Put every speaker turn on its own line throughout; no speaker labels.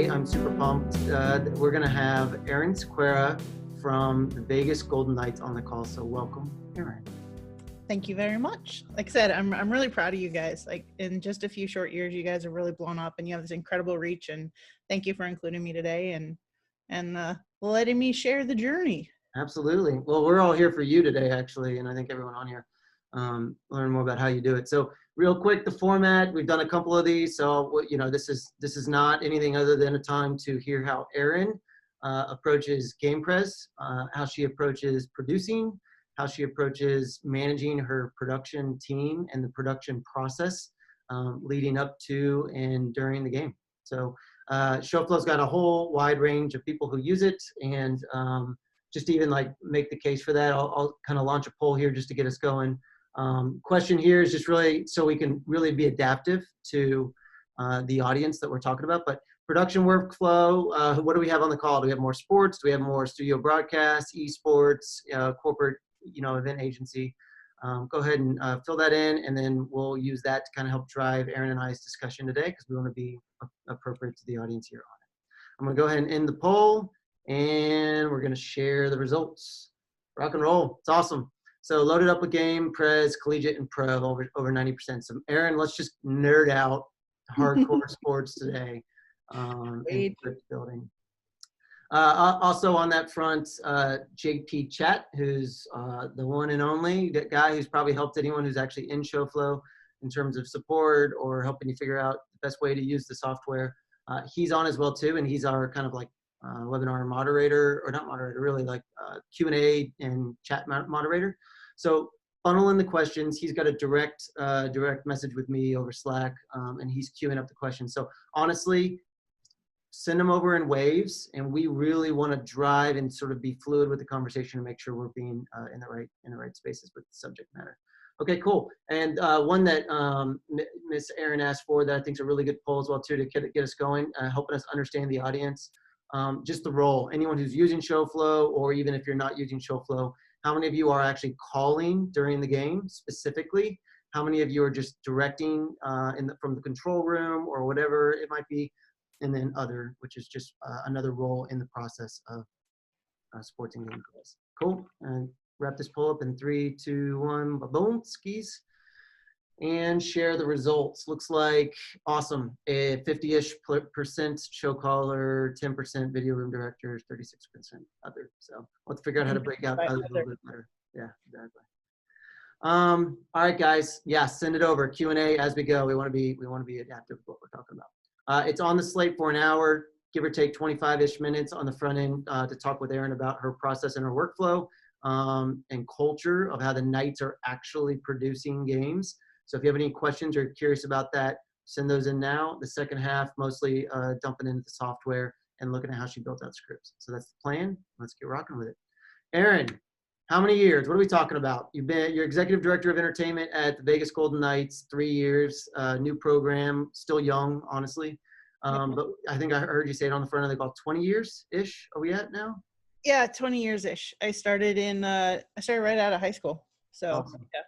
today, I'm super pumped. We're going to have Ayron Sequeira from the Vegas Golden Knights on the call. So welcome, Ayron.
Thank you very much. Like I said, I'm really proud of you guys. Like in just a few short years, you guys have really blown up and you have this incredible reach. And thank you for including me today and letting me share the journey.
Absolutely. Well, we're all here for you today, actually, and I think everyone on here learn more about how you do it. So real quick, the format, we've done a couple of these. So, this is not anything other than a time to hear how Ayron approaches game press, how she approaches producing, how she approaches managing her production team and the production process leading up to and during the game. So ShowFlow's got a whole wide range of people who use it, and just to even like make the case for that, I'll kind of launch a poll here just to get us going. Question here is just really so we can really be adaptive to the audience that we're talking about. But production workflow, what do we have on the call? Do we have more sports? Do we have more studio broadcasts, esports, corporate, event agency? Go ahead and fill that in, and then we'll use that to kind of help drive Ayron and I's discussion today because we want to be appropriate to the audience here on it. I'm going to go ahead and end the poll, and we're going to share the results. Rock and roll. It's awesome. So loaded up with game, pres, collegiate, and pro over 90%. So Ayron, let's just nerd out hardcore sports today in building. Also on that front, JP Chat, who's the one and only guy who's probably helped anyone who's actually in ShowFlow in terms of support or helping you figure out the best way to use the software. He's on as well too, and he's our kind of like webinar moderator, or not moderator, really like Q&A and chat moderator. So funnel in the questions. He's got a direct message with me over Slack, and he's queuing up the questions. So honestly, send them over in waves, and we really want to drive and sort of be fluid with the conversation and make sure we're being in the right spaces with the subject matter. Okay, cool. And one that Miss Ayron asked for that I think is a really good poll as well too to get us going, helping us understand the audience. Just the role. Anyone who's using ShowFlow, or even if you're not using ShowFlow, how many of you are actually calling during the game specifically? How many of you are just directing from the control room or whatever it might be? And then other, which is just another role in the process of sports and game plays. Cool. And wrap this poll up in 3, 2, 1, boom, skis. And share the results. Looks like awesome. 50-ish% show caller, 10% video room directors, 36% other. So let's figure out how to break out other a little bit better. Yeah, exactly. All right, guys. Yeah, send it over. Q&A as we go. We want to be adaptive with what we're talking about. It's on the slate for an hour, give or take 25-ish minutes on the front end to talk with Ayron about her process and her workflow and culture of how the Knights are actually producing games. So if you have any questions or curious about that, send those in now. The second half, mostly dumping into the software and looking at how she built out scripts. So that's the plan. Let's get rocking with it. Ayron, how many years? What are we talking about? You're executive director of entertainment at the Vegas Golden Knights, 3 years, new program, still young, honestly. But I think I heard you say it on the front end, about 20 years-ish are we at now?
Yeah, 20 years-ish. I started right out of high school. So,
awesome.
Yeah.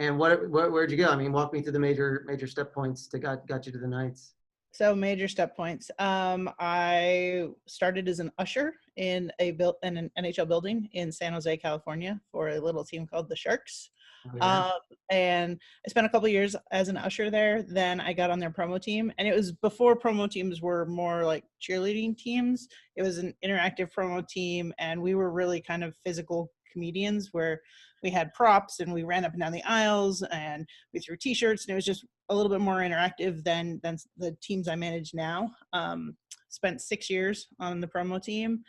And where'd you go? I mean, walk me through the major step points that got you to the Knights.
So major step points. I started as an usher in an NHL building in San Jose, California, for a little team called the Sharks. Oh, yeah. And I spent a couple of years as an usher there. Then I got on their promo team, and it was before promo teams were more like cheerleading teams. It was an interactive promo team, and we were really kind of physical comedians where we had props and we ran up and down the aisles and we threw t-shirts, and it was just a little bit more interactive than the teams I manage now. Spent 6 years on the promo team,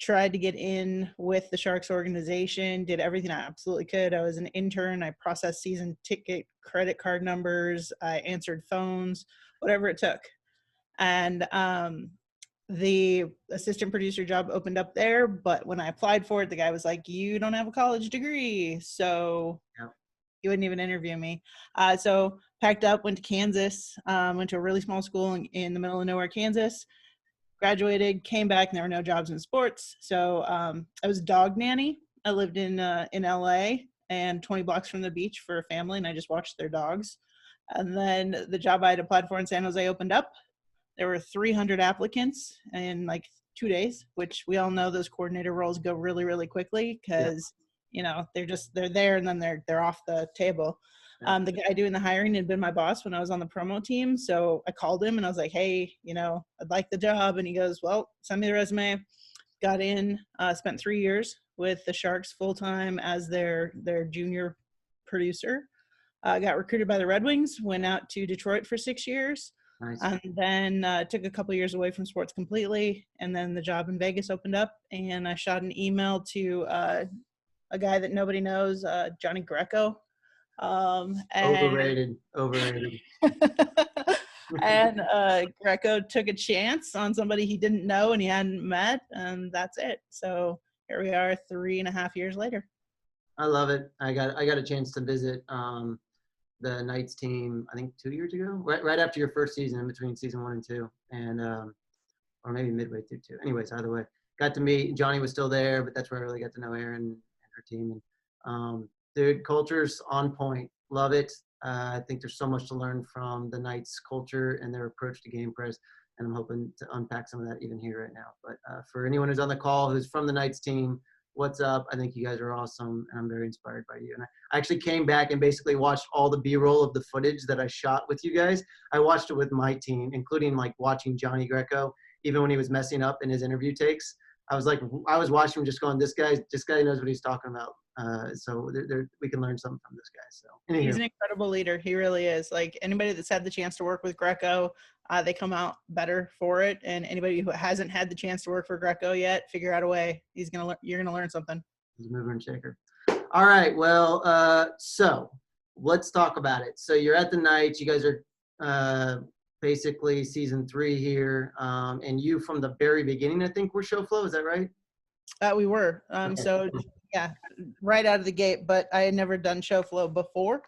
tried to get in with the Sharks organization, did everything I absolutely could. I was an intern. I processed season ticket credit card numbers. I answered phones, whatever it took. And the assistant producer job opened up there, but when I applied for it, the guy was like, "You don't have a college degree," so yeah. He wouldn't even interview me. So packed up, went to Kansas, went to a really small school in the middle of nowhere, Kansas, graduated, came back, and there were no jobs in sports. So I was a dog nanny. I lived in LA and 20 blocks from the beach for a family, and I just watched their dogs. And then the job I had applied for in San Jose opened up. there were 300 applicants in like 2 days, which we all know those coordinator roles go really, really quickly because, they're there and then they're off the table. The guy doing the hiring had been my boss when I was on the promo team. So I called him and I was like, hey, I'd like the job. And he goes, well, send me the resume. Got in, spent 3 years with the Sharks full-time as their junior producer. Got recruited by the Red Wings, went out to Detroit for 6 years.
Nice.
And then took a couple of years away from sports completely. And then the job in Vegas opened up and I shot an email to a guy that nobody knows, Johnny Greco.
Overrated.
And Greco took a chance on somebody he didn't know and he hadn't met, and that's it. So here we are 3.5 years later.
I love it. I got a chance to visit the Knights team, I think 2 years ago, right after your first season, in between season 1 and 2, and or maybe midway through 2. Anyways, either way, got to meet. Johnny was still there, but that's where I really got to know Ayron and her team. And dude, culture's on point. Love it. I think there's so much to learn from the Knights culture and their approach to game press, and I'm hoping to unpack some of that even here right now. But for anyone who's on the call who's from the Knights team, what's up? I think you guys are awesome, and I'm very inspired by you. And I actually came back and basically watched all the B-roll of the footage that I shot with you guys. I watched it with my team, including like watching Johnny Greco, even when he was messing up in his interview takes. I was watching him just going, this guy knows what he's talking about. So we can learn something from this guy. So anyway.
He's an incredible leader. He really is. Like anybody that's had the chance to work with Greco, they come out better for it. And anybody who hasn't had the chance to work for Greco yet, figure out a way. You're gonna learn something.
He's a mover and shaker. All right. Well, so let's talk about it. So you're at the Knights. You guys are basically season 3 here, and you from the very beginning, I think, were show flow. Is that right?
We were.
Okay.
So yeah, right out of the gate, but I had never done show flow before.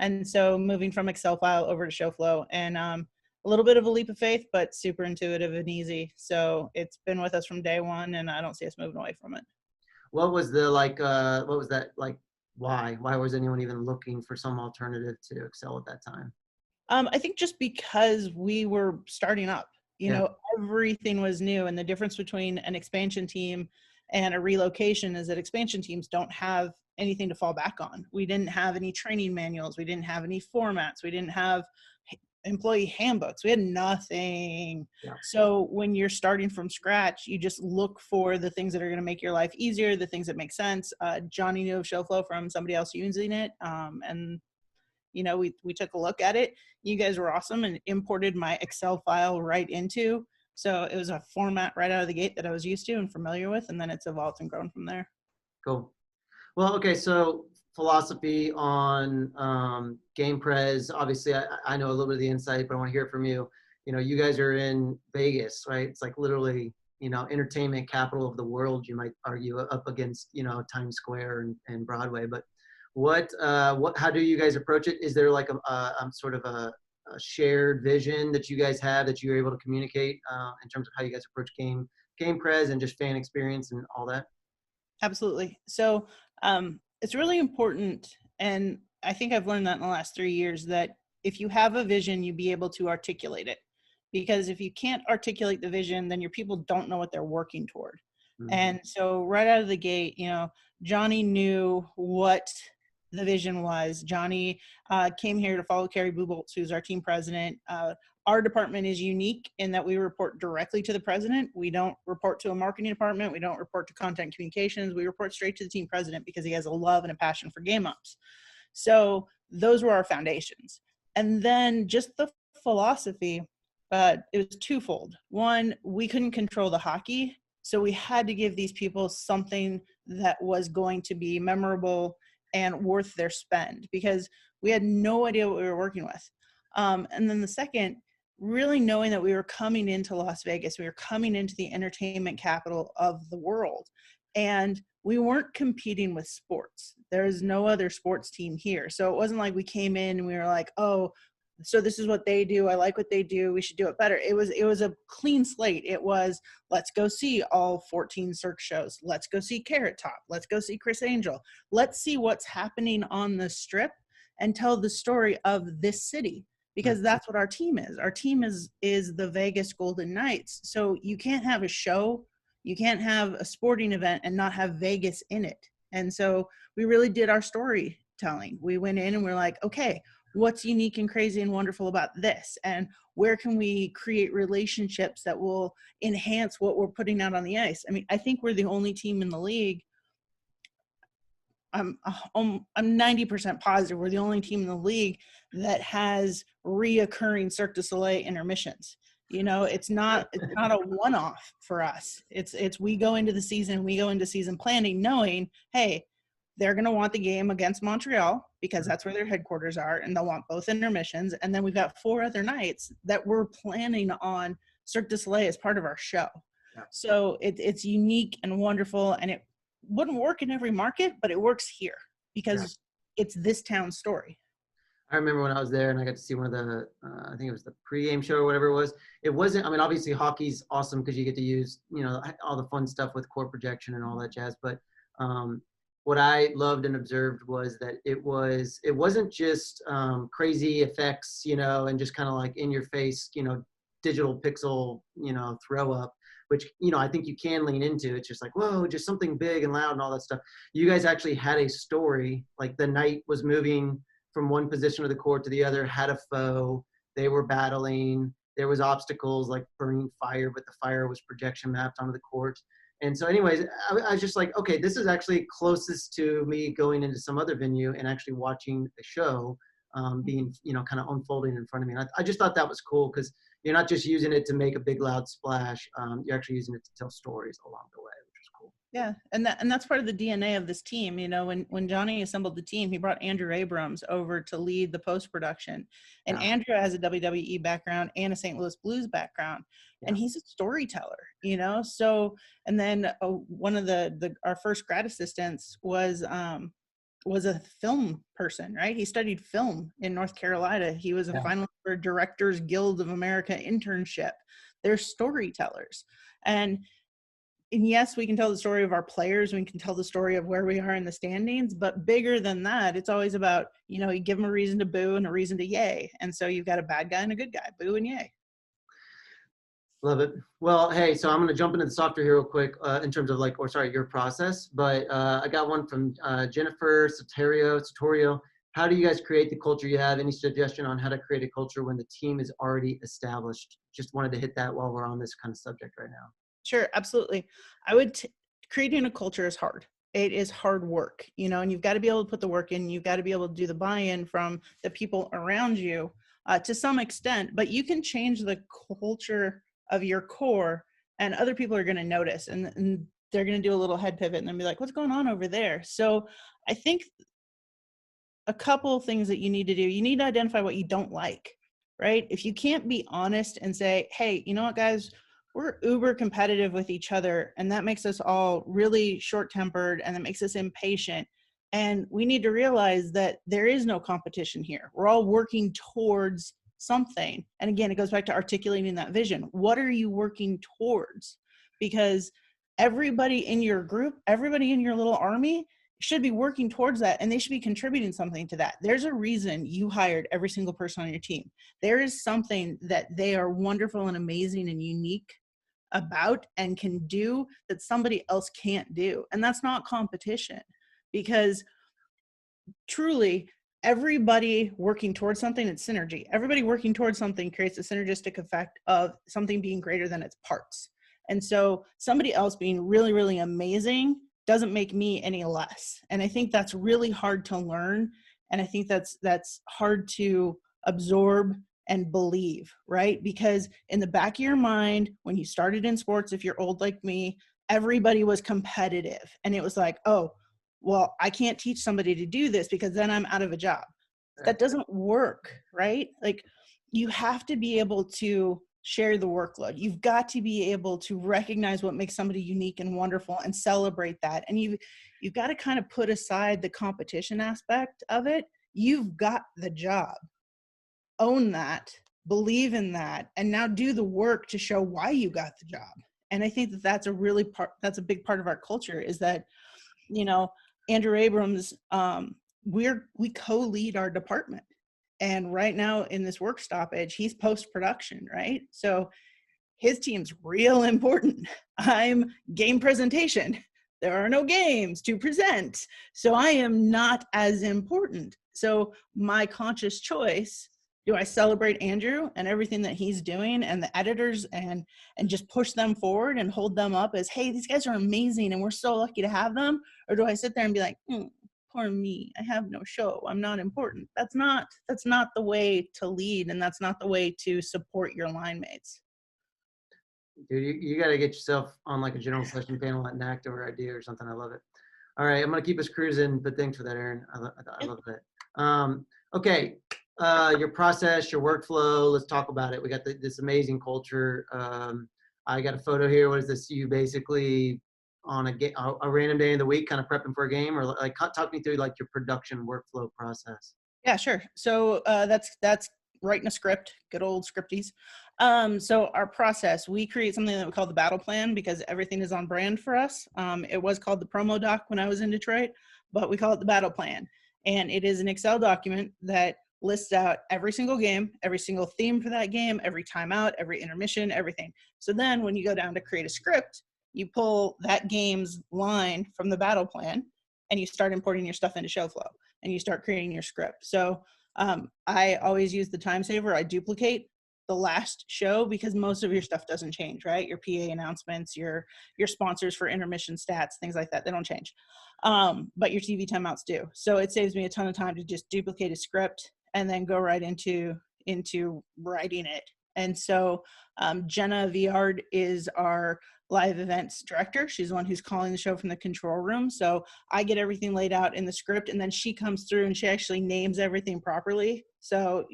And so moving from Excel file over to show flow, and a little bit of a leap of faith, but super intuitive and easy. So it's been with us from day one, and I don't see us moving away from it.
What was the what was that like? Why was anyone even looking for some alternative to Excel at that time?
I think just because we were starting up, everything was new, and the difference between an expansion team and a relocation is that expansion teams don't have anything to fall back on. We didn't have any training manuals. We didn't have any formats. We didn't have employee handbooks. We had nothing. Yeah. So when you're starting from scratch, you just look for the things that are going to make your life easier, the things that make sense. Johnny knew of ShowFlow from somebody else using it. And we took a look at it. You guys were awesome and imported my Excel file right into. So it was a format right out of the gate that I was used to and familiar with, and then it's evolved and grown from there.
Cool. Well, okay, so philosophy on game pres. Obviously, I know a little bit of the insight, but I want to hear it from you. You guys are in Vegas, right? It's like literally, entertainment capital of the world, you might argue, up against, Times Square and Broadway. But how do you guys approach it? Is there like a sort of a shared vision that you guys have that you're able to communicate in terms of how you guys approach game pres and just fan experience and all that?
Absolutely. So it's really important, and I think I've learned that in the last 3 years, that if you have a vision, you be able to articulate it. Because if you can't articulate the vision, then your people don't know what they're working toward. Mm-hmm. And so right out of the gate, Johnny knew what the vision was. Johnny came here to follow Carrie Buboltz, who's our team president. Our department is unique in that we report directly to the president. We don't report to a marketing department. We don't report to content communications. We report straight to the team president because he has a love and a passion for game ops. So those were our foundations. And then just the philosophy, it was twofold. One, we couldn't control the hockey. So we had to give these people something that was going to be memorable and worth their spend, because we had no idea what we were working with. And then the second, really knowing that we were coming into Las Vegas, we were coming into the entertainment capital of the world, and we weren't competing with sports. There's no other sports team here. So it wasn't like we came in and we were like, oh, so this is what they do. I like what they do. We should do it better. It was a clean slate. It was, let's go see all 14 Cirque shows. Let's go see Carrot Top. Let's go see Chris Angel. Let's see what's happening on the strip and tell the story of this city. because that's what our team is. Our team is the Vegas Golden Knights. So you can't have a show, you can't have a sporting event and not have Vegas in it. And so we really did our storytelling. We went in and we're like, okay, what's unique and crazy and wonderful about this? And where can we create relationships that will enhance what we're putting out on the ice? I mean, I think we're the only team in the league. I'm 90% positive we're the only team in the league that has reoccurring Cirque du Soleil intermissions. You know, it's not a one-off for us. It's we go into season planning knowing, hey, they're going to want the game against Montreal because that's where their headquarters are, and they'll want both intermissions. And then we've got 4 other nights that we're planning on Cirque du Soleil as part of our show. Yeah. So it's unique and wonderful, and it wouldn't work in every market, but it works here because it's this town's story.
I remember when I was there and I got to see one of the, I think it was the pregame show or whatever it was. It wasn't, I mean, obviously hockey's awesome because you get to use, you know, all the fun stuff with court projection and all that jazz. But what I loved and observed was that it wasn't just crazy effects, you know, and just kind of like in your face, you know, digital pixel, you know, throw up, which, you know, I think you can lean into. It's just like, whoa, just something big and loud and all that stuff. You guys actually had a story, like the knight was moving from one position of the court to the other, had a foe, they were battling, there was obstacles like burning fire, but the fire was projection mapped onto the court. And so anyways, I was just like, okay, this is actually closest to me going into some other venue and actually watching the show being, you know, kind of unfolding in front of me. And I just thought that was cool because you're not just using it to make a big loud splash, you're actually using it to tell stories along the way, which is cool.
Yeah, and that's part of the DNA of this team. You know, when Johnny assembled the team, he brought Andrew Abrams over to lead the post-production. And Andrew has a WWE background and a St. Louis Blues background. And he's a storyteller, you know? So, and then one of our first grad assistants was a film person, right? He studied film in North Carolina. He was a finalist for Directors Guild of America internship. They're storytellers. And yes, we can tell the story of our players. We can tell the story of where we are in the standings, but bigger than that, it's always about, you know, you give them a reason to boo and a reason to yay. And so you've got a bad guy and a good guy, boo and yay.
Love it. Well, hey, so I'm going to jump into the software here real quick in terms of like, your process, but I got one from Jennifer Satorio. How do you guys create the culture you have? Any suggestion on how to create a culture when the team is already established? Just wanted to hit that while we're on this kind of subject right now.
Sure, absolutely. Creating a culture is hard. It is hard work, you know, and you've got to be able to put the work in. You've got to be able to do the buy-in from the people around you to some extent, but you can change the culture of your core and other people are going to notice and they're going to do a little head pivot and they'll be like, what's going on over there? So I think a couple of things that you need to do, you need to identify what you don't like, right? If you can't be honest and say, hey, you know what, guys, we're uber competitive with each other and that makes us all really short-tempered and that makes us impatient. And we need to realize that there is no competition here. We're all working towards something. And again, it goes back to articulating that vision. What are you working towards? Because everybody in your group, everybody in your little army should be working towards that and they should be contributing something to that. There's a reason you hired every single person on your team. There is something that they are wonderful and amazing and unique about and can do that somebody else can't do. And that's not competition, because truly everybody working towards something, it's synergy. Everybody working towards something creates a synergistic effect of something being greater than its parts. And so somebody else being really, really amazing doesn't make me any less. And I think that's really hard to learn. And I think that's hard to absorb and believe, right? Because in the back of your mind, when you started in sports, if you're old like me, everybody was competitive. And it was like, oh, well, I can't teach somebody to do this because then I'm out of a job. That doesn't work, right? Like, you have to be able to share the workload. You've got to be able to recognize what makes somebody unique and wonderful and celebrate that. And you've got to kind of put aside the competition aspect of it. You've got the job. Own that, believe in that, and now do the work to show why you got the job. And I think that's a big part of our culture, is that, you know, Andrew Abrams, we co-lead our department. And right now in this work stoppage, he's post-production, right? So his team's real important. I'm game presentation. There are no games to present. So I am not as important. So my conscious choice, do I celebrate Andrew and everything that he's doing and the editors and just push them forward and hold them up as, hey, these guys are amazing and we're so lucky to have them? Or do I sit there and be like, poor me, I have no show, I'm not important? That's not the way to lead, and that's not the way to support your line mates.
Dude, you got to get yourself on like a general session panel at NACTA or IDEA or something. I love it. All right, I'm gonna keep us cruising, but thanks for that, Ayron. I love that. Okay, your process, your workflow. Let's talk about it. We got this amazing culture. I got a photo here. What is this? You basically on a random day of the week, kind of prepping for a game, or like talk me through like your production workflow process.
Yeah, sure. So that's writing a script, good old scripties. So our process, we create something that we call the battle plan because everything is on brand for us. It was called the promo doc when I was in Detroit, but we call it the battle plan. And it is an Excel document that lists out every single game, every single theme for that game, every timeout, every intermission, everything. So then when you go down to create a script, you pull that game's line from the battle plan and you start importing your stuff into ShowFlow and you start creating your script. So I always use the time saver. I duplicate the last show because most of your stuff doesn't change, right? Your PA announcements, your sponsors for intermission stats, things like that, they don't change. But your TV timeouts do. So it saves me a ton of time to just duplicate a script and then go right into writing it. And so Jenna Viard is our live events director. She's the one who's calling the show from the control room. So I get everything laid out in the script and then she comes through and she actually names everything properly. So,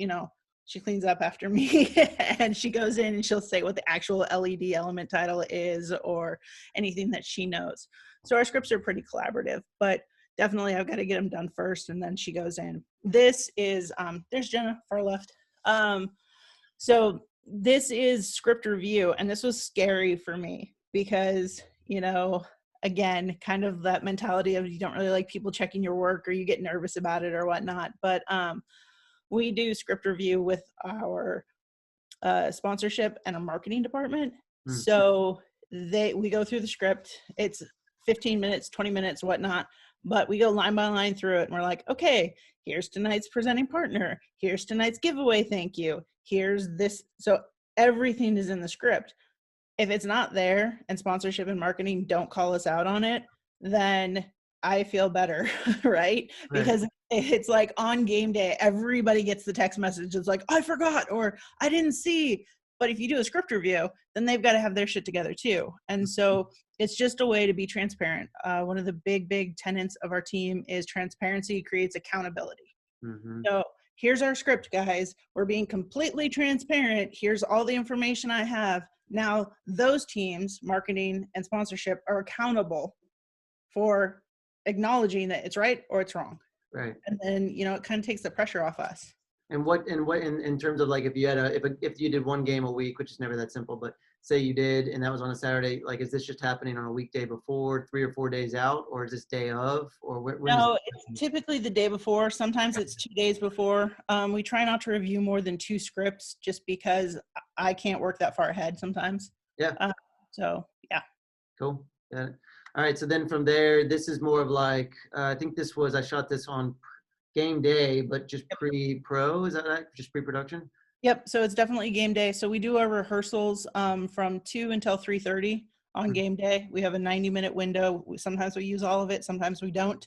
she cleans up after me and she goes in and she'll say what the actual LED element title is or anything that she knows. So our scripts are pretty collaborative, but definitely I've got to get them done first and then she goes in. This is, there's Jenna, far left. So this is script review, and this was scary for me because, again, kind of that mentality of you don't really like people checking your work or you get nervous about it or whatnot. But we do script review with our sponsorship and a marketing department. So we go through the script. It's 15 minutes, 20 minutes, whatnot. But we go line by line through it and we're like, okay, here's tonight's presenting partner. Here's tonight's giveaway. Thank you. Here's this. So everything is in the script. If it's not there and sponsorship and marketing don't call us out on it, then I feel better, right? Because it's like on game day, everybody gets the text message. It's like, I forgot, or I didn't see. But if you do a script review, then they've got to have their shit together too. And so it's just a way to be transparent. One of the big tenets of our team is transparency creates accountability. So here's our script, guys. We're being completely transparent. Here's all the information I have. Now, those teams, marketing and sponsorship, are accountable for acknowledging that it's right or it's wrong.
Right.
And then, it kind of takes the pressure off us.
And what in terms of like if you had if you did one game a week, which is never that simple, but say you did and that was on a Saturday, like is this just happening on a weekday before, 3 or 4 days out, or is this day of, or when
No, it's typically the day before. Sometimes it's 2 days before. We try not to review more than 2 scripts just because I can't work that far ahead sometimes.
Yeah.
So yeah.
Cool. Got it. All right. So then from there, this is more of like I think I shot this on game day, but just pre-pro. Is that right? Just pre-production?
Yep. So it's definitely game day. So we do our rehearsals from 2 until 3:30 on game day. We have a 90-minute window. Sometimes we use all of it. Sometimes we don't.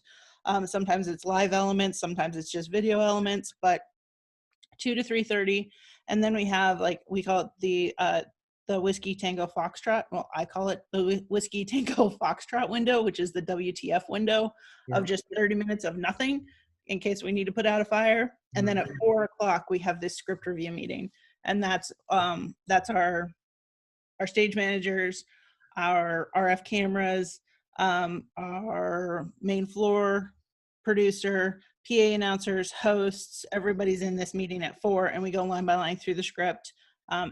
Sometimes it's live elements. Sometimes it's just video elements. But 2 to 3:30, and then we have we call it the Whiskey Tango Foxtrot. Well, I call it the Whiskey Tango Foxtrot window, which is the WTF window of just 30 minutes of nothing in case we need to put out a fire. And then at 4 o'clock, we have this script review meeting. And that's our stage managers, our RF cameras, our main floor producer, PA announcers, hosts, everybody's in this meeting at 4, and we go line by line through the script.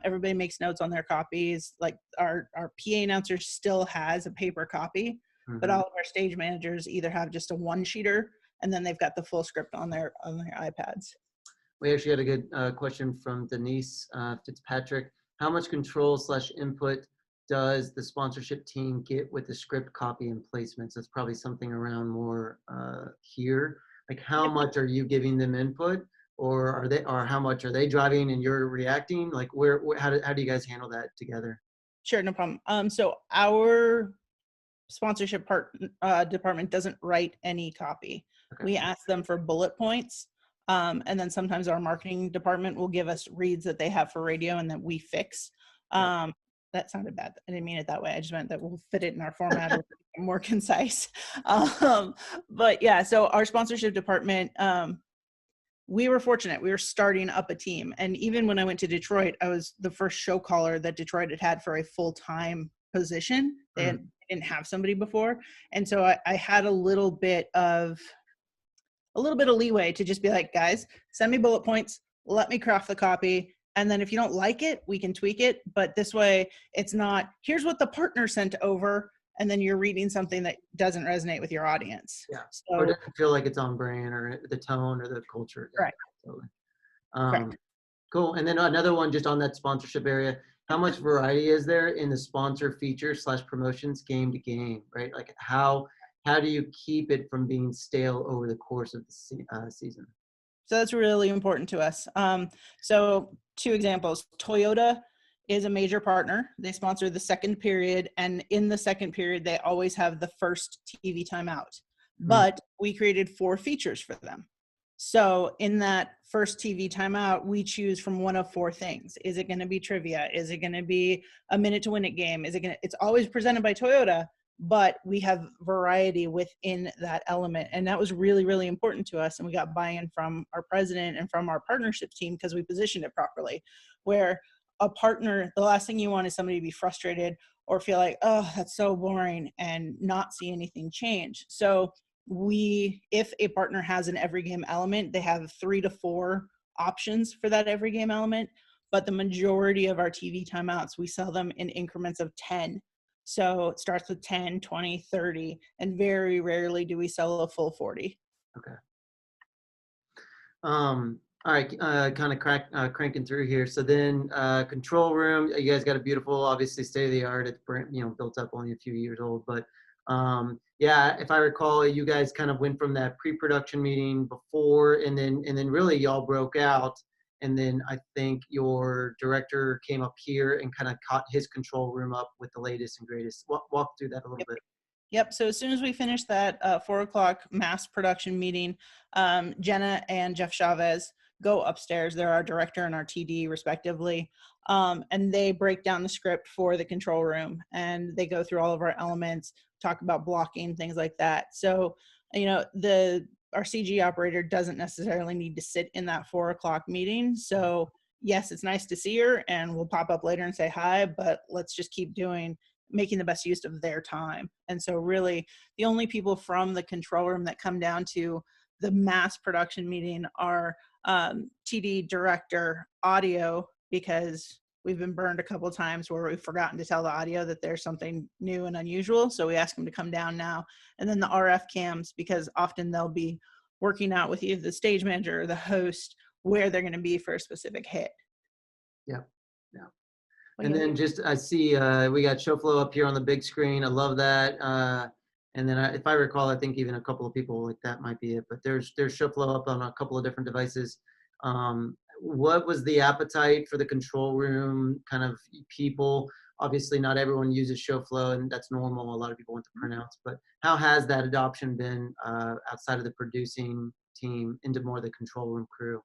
Everybody makes notes on their copies. Like our PA announcer still has a paper copy, but all of our stage managers either have just a one-sheeter and then they've got the full script on their iPads.
We actually had a good question from Denise Fitzpatrick. How much control/input does the sponsorship team get with the script copy and placements? That's probably something around more here. Like, how much are you giving them input, or how much are they driving and you're reacting? Like, how do you guys handle that together?
Sure, no problem. So our sponsorship department doesn't write any copy.
Okay.
We ask them for bullet points. And then sometimes our marketing department will give us reads that they have for radio and that we fix. That sounded bad. I didn't mean it that way. I just meant that we'll fit it in our format or more concise. But yeah, so our sponsorship department, we were fortunate. We were starting up a team. And even when I went to Detroit, I was the first show caller that Detroit had for a full-time position. They didn't have somebody before. And so I had a little bit of leeway to just be like, guys, send me bullet points, let me craft the copy. And then if you don't like it, we can tweak it. But this way it's not, here's what the partner sent over, and then you're reading something that doesn't resonate with your audience.
Yeah.
So,
or doesn't feel like it's on brand, or the tone or the culture.
Right.
Yeah, totally. Cool. And then another one just on that sponsorship area, how much variety is there in the sponsor features/promotions game to game, right? Like, how do you keep it from being stale over the course of the season?
So that's really important to us. So 2 examples. Toyota is a major partner. They sponsor the second period, and in the second period, they always have the first TV timeout. But we created 4 features for them. So in that first TV timeout, we choose from one of 4 things. Is it going to be trivia? Is it going to be a minute to win it game? It's always presented by Toyota, but we have variety within that element. And that was really, really important to us. And we got buy-in from our president and from our partnership team because we positioned it properly. Where a partner, the last thing you want is somebody to be frustrated or feel like, oh, that's so boring, and not see anything change. So if a partner has an every game element, they have 3 to 4 options for that every game element. But the majority of our TV timeouts, we sell them in increments of 10. So it starts with 10, 20, 30, and very rarely do we sell a full 40.
Okay. All right, kind of cranking through here. So then control room, you guys got a beautiful, obviously state-of-the-art. It's built up, only a few years old. But yeah, if I recall, you guys kind of went from that pre-production meeting before, and then really y'all broke out. And then I think your director came up here and kind of caught his control room up with the latest and greatest. Walk through that a little bit.
Yep. So as soon as we finished that 4 o'clock mass production meeting, Jenna and Jeff Chavez go upstairs. They're our director and our TD respectively. And they break down the script for the control room, and they go through all of our elements, talk about blocking, things like that. So, our CG operator doesn't necessarily need to sit in that 4 o'clock meeting. So yes, it's nice to see her, and we'll pop up later and say hi, but let's just keep making the best use of their time. And so really the only people from the control room that come down to the mass production meeting are TD, director, audio, because we've been burned a couple of times where we've forgotten to tell the audio that there's something new and unusual. So we ask them to come down now. And then the RF cams, because often they'll be working out with either the stage manager or the host where they're going to be for a specific hit.
Yeah. Yeah. And then I see we got show flow up here on the big screen. I love that. And then if I recall, I think even a couple of people like that might be it, but there's show flow up on a couple of different devices. What was the appetite for the control room kind of people? Obviously not everyone uses show flow, and that's normal. A lot of people want the printouts, but how has that adoption been outside of the producing team into more the control room crew?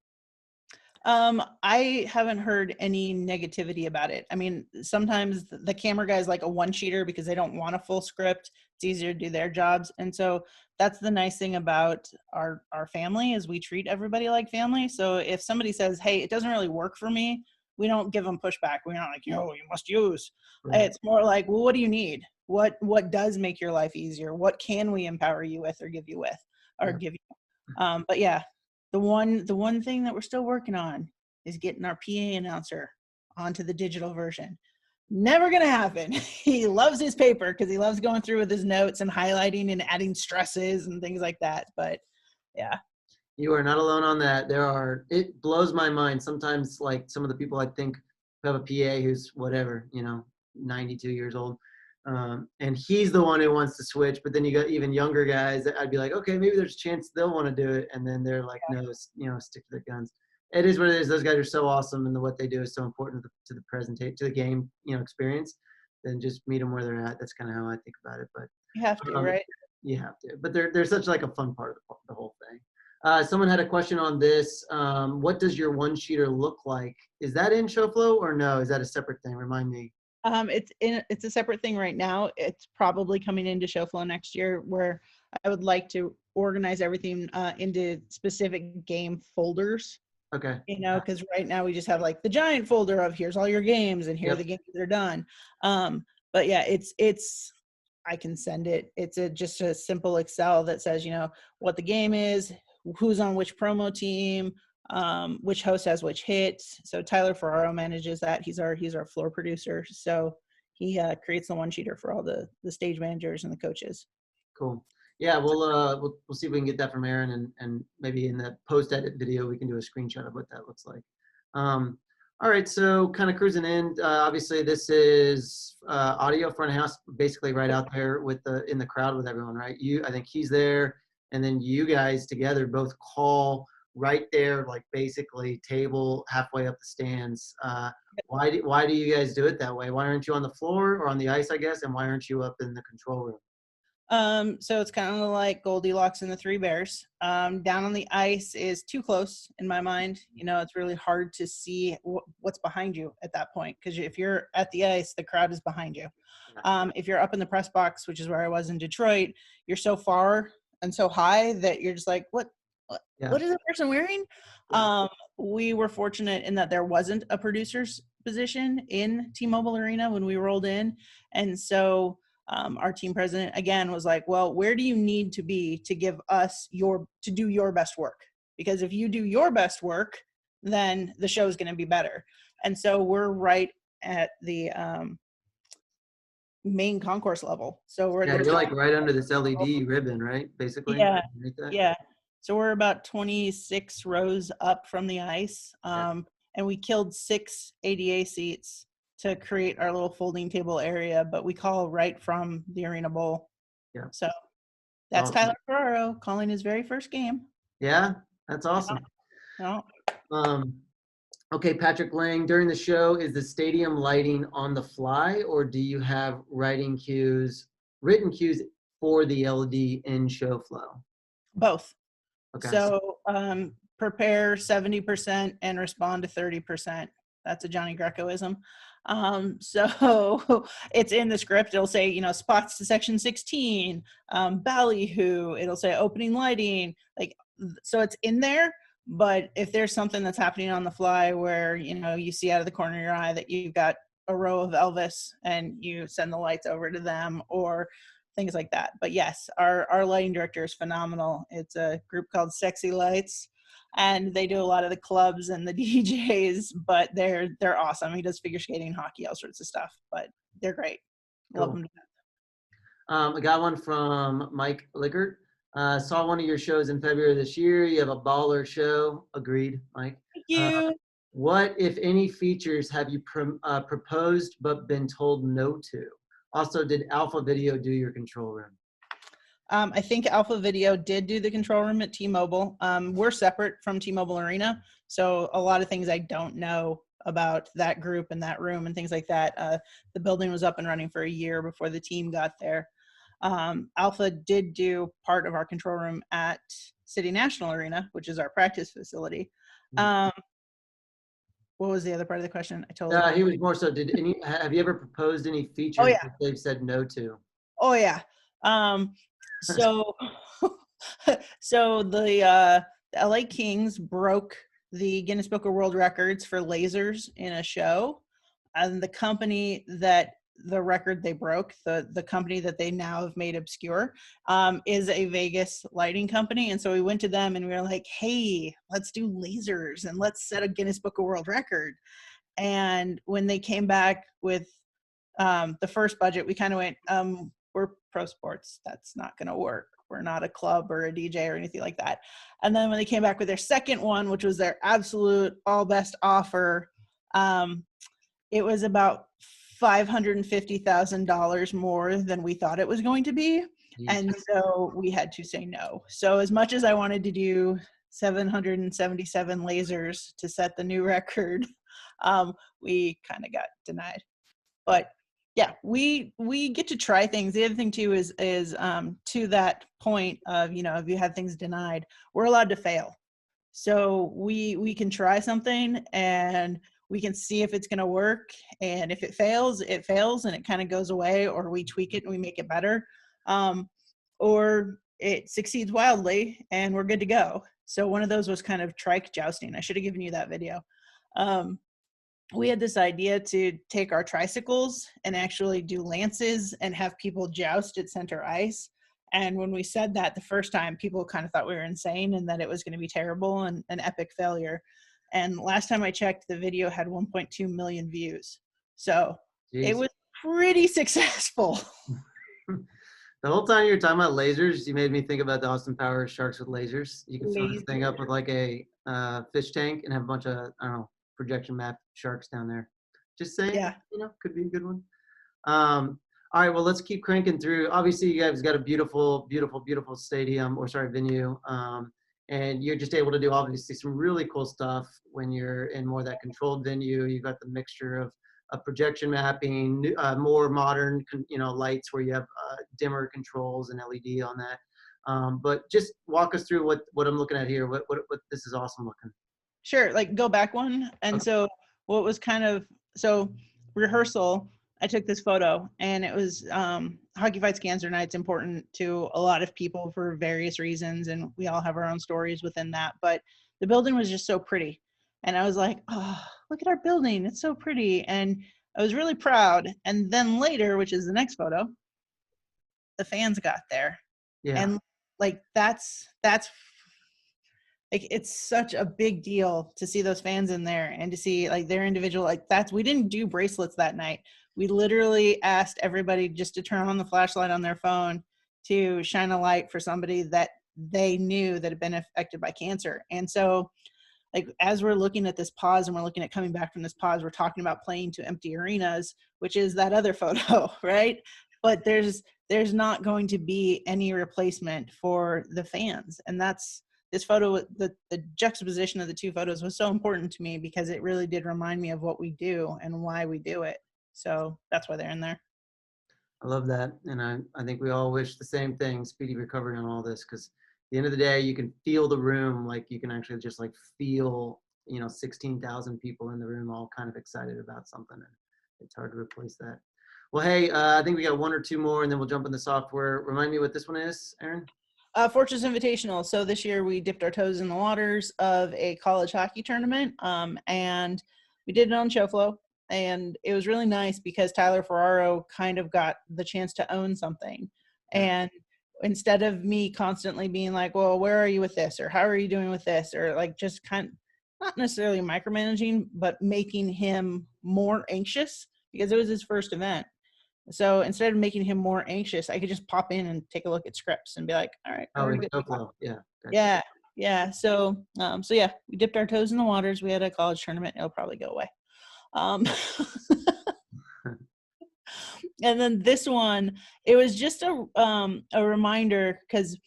I haven't heard any negativity about it. I mean, sometimes the camera guys like a one-sheeter because they don't want a full script. It's easier to do their jobs. And so that's the nice thing about our family, is we treat everybody like family. So if somebody says, hey, it doesn't really work for me, we don't give them pushback. We're not like, you must use. Right. It's more like, well, what do you need? What does make your life easier? What can we empower you with or give you with or give you? But yeah. The one thing that we're still working on is getting our PA announcer onto the digital version. Never gonna happen. He loves his paper because he loves going through with his notes and highlighting and adding stresses and things like that. But yeah.
You are not alone on that. It blows my mind sometimes, like some of the people I think who have a PA who's whatever, 92 years old. And he's the one who wants to switch, but then you got even younger guys that I'd be like, okay, maybe there's a chance they'll want to do it. And then they're like, no, stick to their guns. It is what it is. Those guys are so awesome, and what they do is so important to the presentation, to the game, experience. Then just meet them where they're at. That's kind of how I think about it. But
You have to,
um,
right?
you have to. But they're such like a fun part of the whole thing. Someone had a question on this. What does your one-sheeter look like? Is that in ShowFlow or no? Is that a separate thing? Remind me.
It's a separate thing right now. It's probably coming into ShowFlow next year, where I would like to organize everything into specific game folders.
Okay.
Because right now we just have like the giant folder of here's all your games and here are
Yep.
the games that are done. But yeah, it's I can send it. It's just a simple Excel that says, what the game is, who's on which promo team, which host has which hits. So Tyler Ferraro manages that. He's our floor producer. So he creates the one sheeter for all the stage managers and the coaches.
Cool. Yeah, we'll see if we can get that from Ayron, and maybe in the post edit video we can do a screenshot of what that looks like. All right, so kind of cruising in. Obviously, this is audio front of house, basically right out there in the crowd with everyone, right? I think he's there, and then you guys together both call right there, like basically table halfway up the stands. Why do you guys do it that way? Why aren't you on the floor or on the ice, I guess, and why aren't you up in the control room?
So it's kind of like Goldilocks and the Three Bears. Down on the ice is too close in my mind. It's really hard to see what's behind you at that point, because if you're at the ice, the crowd is behind you. If you're up in the press box, which is where I was in Detroit, you're so far and so high that you're just like, what is the person wearing?
Yeah.
We were fortunate in that there wasn't a producer's position in T-Mobile Arena when we rolled in, and so our team president again was like, well, where do you need to be to give us to do your best work? Because if you do your best work, then the show is going to be better. And so we're right at the main concourse level. So we're
you're like right under this LED ribbon, right? Basically.
Yeah.
Right.
Yeah. So we're about 26 rows up from the ice. And we killed 6 ADA seats to create our little folding table area, but we call right from the Arena Bowl.
Yeah.
So that's
awesome.
Tyler Ferraro calling his very first game.
Yeah, that's awesome.
No.
Okay, Patrick Lang, during the show, is the stadium lighting on the fly, or do you have written cues for the LED in ShowFlow?
Both.
Okay.
So prepare 70% and respond to 30%. That's a Johnny Grecoism. So it's in the script. It'll say, spots to section 16, ballyhoo. It'll say opening lighting. So it's in there. But if there's something that's happening on the fly where, you see out of the corner of your eye that you've got a row of Elvis and you send the lights over to them or things like that. But yes, our lighting director is phenomenal. It's a group called Sexy Lights, and they do a lot of the clubs and the DJs, but they're awesome. He does figure skating, hockey, all sorts of stuff, but they're great.
Cool.
Love them to death.
I got one from Mike Lickert. Saw one of your shows in February this year. You have a baller show. Agreed, Mike.
Thank you.
What, if any, features have you proposed but been told no to? Also, did Alpha Video do your control room?
I think Alpha Video did do the control room at T-Mobile. We're separate from T-Mobile Arena, so a lot of things I don't know about that group and that room and things like that. The building was up and running for a year before the team got there. Alpha did do part of our control room at City National Arena, which is our practice facility. What was the other part of the question?
He was more so, have you ever proposed any features that they've said no to?
Oh yeah. So the LA Kings broke the Guinness Book of World Records for lasers in a show, and the company that the record they broke, the company that they now have made obscure, is a Vegas lighting company. And so we went to them and we were like, hey, let's do lasers and let's set a Guinness Book of World Record. And when they came back with the first budget, we kind of went, we're pro sports. That's not going to work. We're not a club or a DJ or anything like that. And then when they came back with their second one, which was their absolute all best offer, it was about $550,000 more than we thought it was going to be. And so we had to say no. So as much as I wanted to do 777 lasers to set the new record, we kind of got denied. But yeah, we get to try things. The other thing too is to that point of, you know, if you have things denied, we're allowed to fail. So we can try something and we can see if it's going to work. And if it fails and it kind of goes away, or we tweak it and we make it better. Or it succeeds wildly and we're good to go. So one of those was kind of trike jousting. I should have given you that video. We had this idea to take our tricycles and actually do lances and have people joust at center ice. And when we said that the first time, people kind of thought we were insane and that it was going to be terrible and an epic failure. And last time I checked, the video had 1.2 million views. So it was pretty successful.
The whole time you were talking about lasers, you made me think about the Austin Powers Sharks with Lasers. You can fill this thing up with like a fish tank and have a bunch of, I don't know, projection map sharks down there. Just saying, you know, could be a good one. All right, well, let's keep cranking through. Obviously, you guys got a beautiful, beautiful, beautiful stadium, or sorry, venue. And you're just able to do obviously some really cool stuff when you're in more of that controlled venue. You've got the mixture of projection mapping, more modern, you know, lights where you have dimmer controls and LED on that. But just walk us through what I'm looking at here. What this is awesome looking.
Sure, like go back one. And so what was kind of, so rehearsal, I took this photo and it was Hockey Fights Cancer Night's important to a lot of people for various reasons. And we all have our own stories within that. But the building was just so pretty. And I was like, oh, look at our building. It's so pretty. And I was really proud. And then later, which is the next photo, the fans got there. Yeah. And like, that's like, it's such a big deal to see those fans in there and to see like their individual, like we didn't do bracelets that night. We literally asked everybody just to turn on the flashlight on their phone to shine a light for somebody that they knew that had been affected by cancer. And so like, as we're looking at this pause and we're looking at coming back from this pause, we're talking about playing to empty arenas, which is that other photo, right? But there's not going to be any replacement for the fans. And that's, this photo, the juxtaposition of the two photos was so important to me because it really did remind me of what we do and why we do it. So that's why they're in there.
I love that. And I think we all wish the same thing, speedy recovery on all this, because at the end of the day, you can feel the room, like you can actually just like feel, you know, 16,000 people in the room all kind of excited about something. And it's hard to replace that. Well, hey, I think we got one or two more and then we'll jump into software. Remind me what this one is, Ayron?
Fortress Invitational. So this year we dipped our toes in the waters of a college hockey tournament, and we did it on ShowFlow, and it was really nice because Tyler Ferraro kind of got the chance to own something. And instead of me constantly being like, well, where are you with this? Or how are you doing with this? Or like just kind of not necessarily micromanaging, but making him more anxious because it was his first event. So instead of making him more anxious, I could just pop in and take a look at scripts and be like, all right.
Oh, in ShowFlow. Yeah.
Gotcha. Yeah. So yeah, we dipped our toes in the waters. We had a college tournament. It'll probably go away. And then this one, it was just a reminder because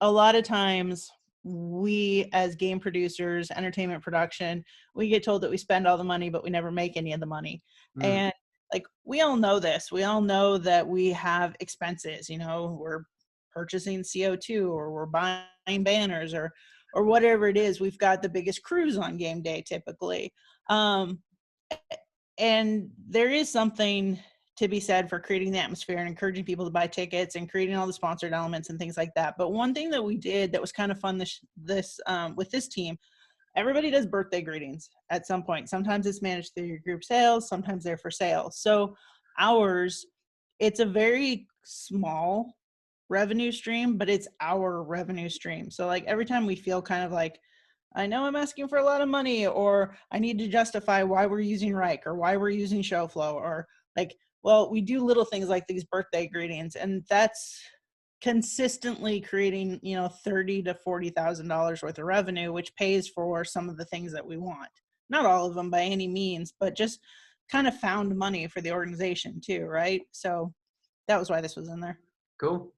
a lot of times we as game producers, entertainment production, we get told that we spend all the money, but we never make any of the money. And like, we all know this. We all know that we have expenses, you know, we're purchasing CO2 or we're buying banners or whatever it is. We've got the biggest crews on game day typically. And there is something to be said for creating the atmosphere and encouraging people to buy tickets and creating all the sponsored elements and things like that. But one thing that we did that was kind of fun with this team, everybody does birthday greetings at some point. Sometimes it's managed through your group sales, sometimes they're for sale. So ours, it's a very small revenue stream, but it's our revenue stream. So like every time we feel kind of like, I know I'm asking for a lot of money, or I need to justify why we're using Reich or why we're using ShowFlow, or like, well, we do little things like these birthday greetings, and that's consistently creating, you know, $30,000 to $40,000 worth of revenue, which pays for some of the things that we want. Not all of them by any means, but just kind of found money for the organization too, right? So that was why this was in there.
Cool.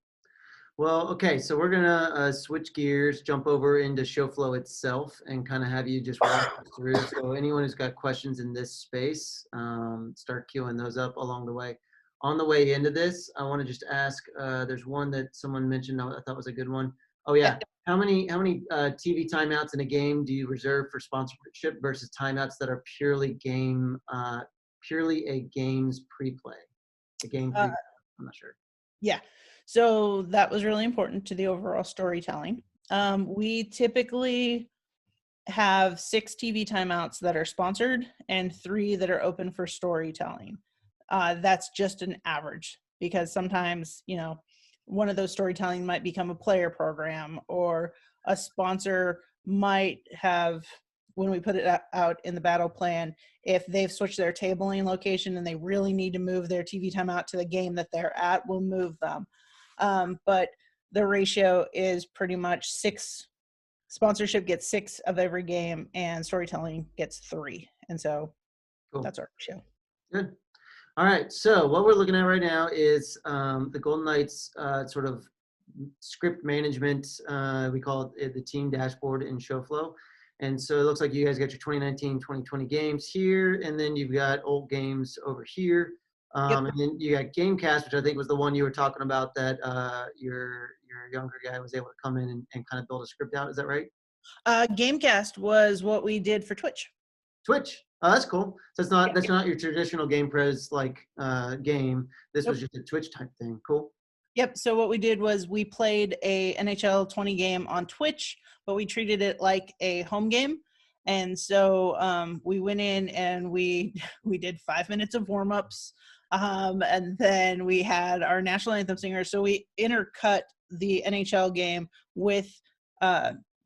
Well, okay, so we're gonna switch gears, jump over into show flow itself, and kind of have you just walk us through. So anyone who's got questions in this space, start queuing those up along the way. On the way into this, I want to just ask. There's one that someone mentioned. I thought was a good one. Oh yeah, how many TV timeouts in a game do you reserve for sponsorship versus timeouts that are purely a game's pre-play? A game pre. I'm not sure.
Yeah. So that was really important to the overall storytelling. We typically have 6 TV timeouts that are sponsored and 3 that are open for storytelling. That's just an average because sometimes, you know, one of those storytelling might become a player program, or a sponsor might have, when we put it out in the battle plan, if they've switched their tabling location and they really need to move their TV timeout to the game that they're at, we'll move them. But the ratio is pretty much 6. Sponsorship gets 6 of every game and storytelling gets 3. And so
Cool.
That's our ratio.
Good. All right. So what we're looking at right now is the Golden Knights sort of script management. We call it the team dashboard in ShowFlow. And so it looks like you guys got your 2019, 2020 games here, and then you've got old games over here.
Yep.
And then you got Gamecast, which I think was the one you were talking about that your younger guy was able to come in and kind of build a script out. Is that right?
Gamecast was what we did for Twitch.
Twitch. Oh, that's cool. So that's not your traditional Game Prez like game. This was just a Twitch type thing. Cool.
Yep. So what we did was we played a NHL 20 game on Twitch, but we treated it like a home game. And so we went in and we did 5 minutes of warm-ups. And then we had our national anthem singer. So we intercut the NHL game with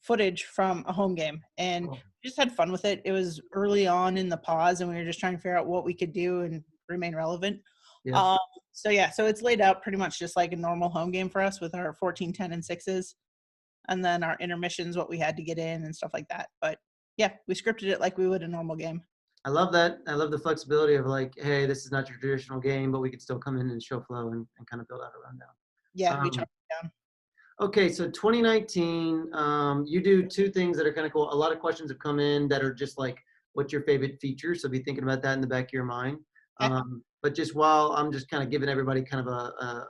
footage from a home game, and we just had fun with it. It was early on in the pause, and we were just trying to figure out what we could do and remain relevant.
Yeah.
So it's laid out pretty much just like a normal home game for us with our 14, 10, and 6s, and then our intermissions, what we had to get in and stuff like that. But yeah, we scripted it like we would a normal game.
I love that. I love the flexibility of like, hey, this is not your traditional game, but we could still come in and show flow and kind of build out a rundown.
Yeah, we chopped it down.
Okay, so 2019, you do 2 things that are kind of cool. A lot of questions have come in that are just like, what's your favorite feature? So be thinking about that in the back of your mind.
Okay.
But just while I'm just kind of giving everybody kind of a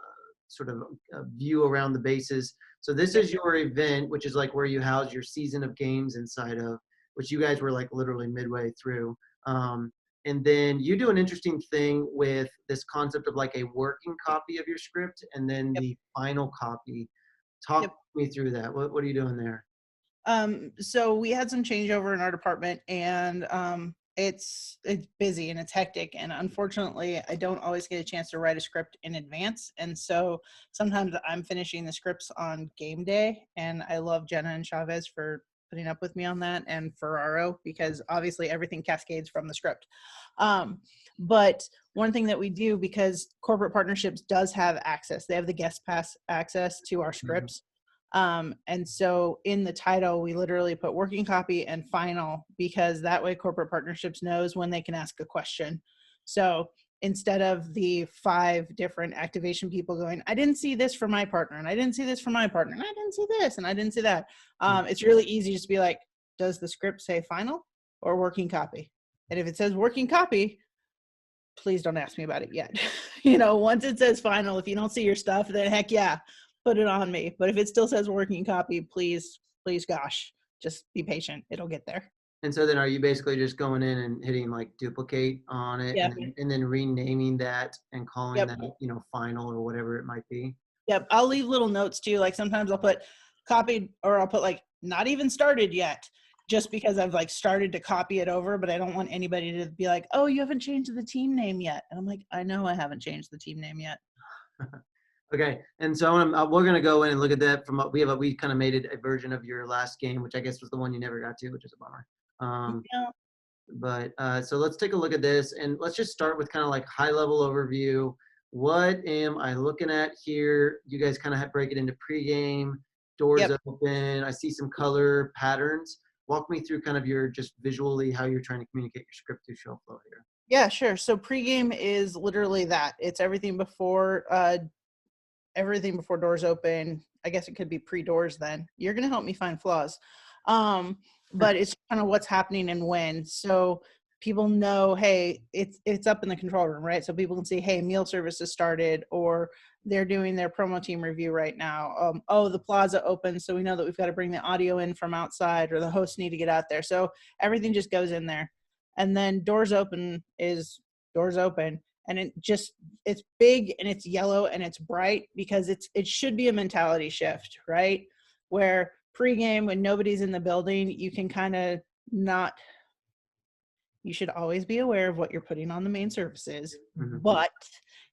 sort of a view around the bases. So this is your event, which is like where you house your season of games inside of, which you guys were like literally midway through. And then you do an interesting thing with this concept of like a working copy of your script and then the final copy. Talk me through that. What are you doing there?
So we had some changeover in our department, and it's busy and it's hectic, and unfortunately I don't always get a chance to write a script in advance, and so sometimes I'm finishing the scripts on game day, and I love Jenna and Chavez for putting up with me on that, and Ferraro, because obviously everything cascades from the script. But one thing that we do, because corporate partnerships does have access, they have the guest pass access to our scripts. And so in the title, we literally put working copy and final, because that way corporate partnerships knows when they can ask a question. So instead of the 5 different activation people going, I didn't see this for my partner, and I didn't see this for my partner, and I didn't see this, and I didn't see that. It's really easy just to be like, does the script say final or working copy? And if it says working copy, please don't ask me about it yet. Once it says final, if you don't see your stuff, then heck yeah, put it on me. But if it still says working copy, please, gosh, just be patient. It'll get there.
And so then are you basically just going in and hitting like duplicate on it and then renaming that and calling that, final or whatever it might be?
Yep. I'll leave little notes too. Like sometimes I'll put copied, or I'll put like not even started yet, just because I've like started to copy it over, but I don't want anybody to be like, oh, you haven't changed the team name yet. And I'm like, I know I haven't changed the team name yet.
Okay, and so we're gonna go in and look at that from we kind of made it a version of your last game, which I guess was the one you never got to, which is a bummer. But so let's take a look at this, and let's just start with kind of like high level overview. what am I looking at here? You guys kind of break it into pregame, doors
Yep.
open. I see some color patterns. Walk me through kind of your just visually how you're trying to communicate your script through show flow here.
Yeah, sure. So pregame is literally that. It's everything before doors open. I guess it could be pre-doors then. You're going to help me find flaws. But it's kind of what's happening and when. So people know, hey, it's up in the control room, right? So people can see, hey, meal service has started, or they're doing their promo team review right now. Oh, the plaza opens, so we know that we've got to bring the audio in from outside, or the hosts need to get out there. So everything just goes in there. And then doors open is doors open. And it's big and it's yellow and it's bright because it should be a mentality shift, right? Where pregame, when nobody's in the building, you can kind of not, you should always be aware of what you're putting on the main services.
Mm-hmm.
But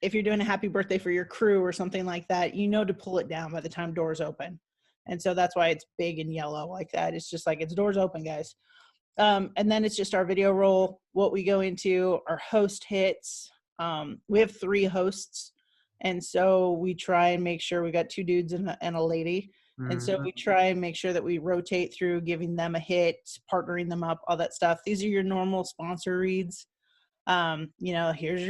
if you're doing a happy birthday for your crew or something like that, you know to pull it down by the time doors open. And so that's why it's big and yellow like that. It's just like, it's doors open, guys. And then it's just our video roll, what we go into, our host hits. We have 3 hosts. And so we try and make sure we got 2 dudes and a lady. And so we try and make sure that we rotate through giving them a hit, partnering them up, all that stuff. These are your normal sponsor reads. Here's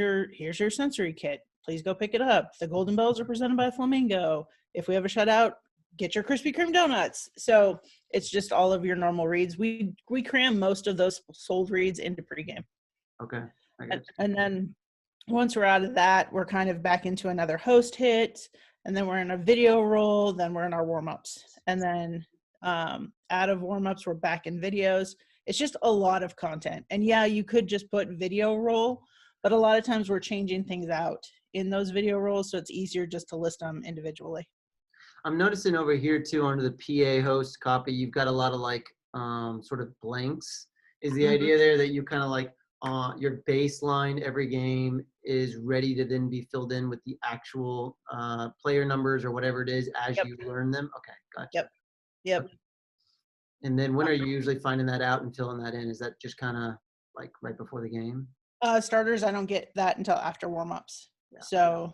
your sensory kit. Please go pick it up. The Golden Bells are presented by Flamingo. If we have a shutout, get your Krispy Kreme donuts. So it's just all of your normal reads. We cram most of those sold reads into pregame.
Okay.
And then once we're out of that, we're kind of back into another host hit, and then we're in a video roll, then we're in our warm-ups. And then out of warm-ups, we're back in videos. It's just a lot of content. And yeah, you could just put video roll, but a lot of times we're changing things out in those video rolls, so it's easier just to list them individually.
I'm noticing over here too, under the PA host copy, you've got a lot of like sort of blanks. Is the idea there that you kind of like your baseline every game is ready to then be filled in with the actual player numbers or whatever it is as you learn them? Okay, gotcha.
Yep.
Okay. And then when are you usually finding that out and filling that in? Is that just kind of like right before the game?
Starters, I don't get that until after warm-ups. Yeah. So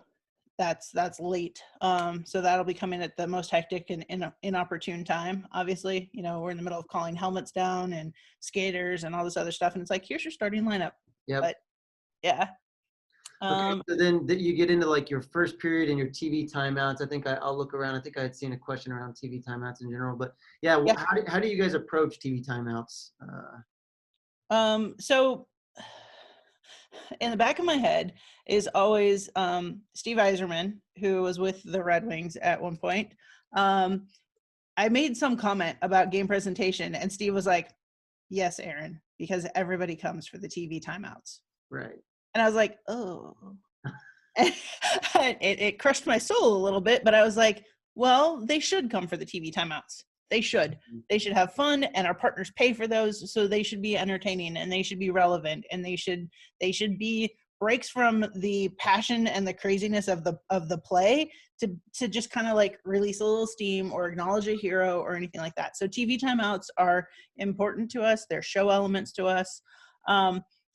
that's late. So that'll be coming at the most hectic and inopportune time. Obviously, we're in the middle of calling helmets down and skaters and all this other stuff, and it's like, here's your starting lineup.
Yep.
But yeah.
Okay, so then you get into like your first period and your TV timeouts. I think I'll look around. I think I had seen a question around TV timeouts in general, but yeah. How do you guys approach TV timeouts?
So in the back of my head is always Steve Yzerman, who was with the Red Wings at one point. I made some comment about game presentation, and Steve was like, yes, Ayron, because everybody comes for the TV timeouts.
Right.
And I was like, oh. it crushed my soul a little bit, but I was like, well, they should come for the TV timeouts. They should have fun, and our partners pay for those, so they should be entertaining and they should be relevant, and they should be breaks from the passion and the craziness of the play to just kind of like release a little steam or acknowledge a hero or anything like that. So TV timeouts are important to us. They're show elements to us.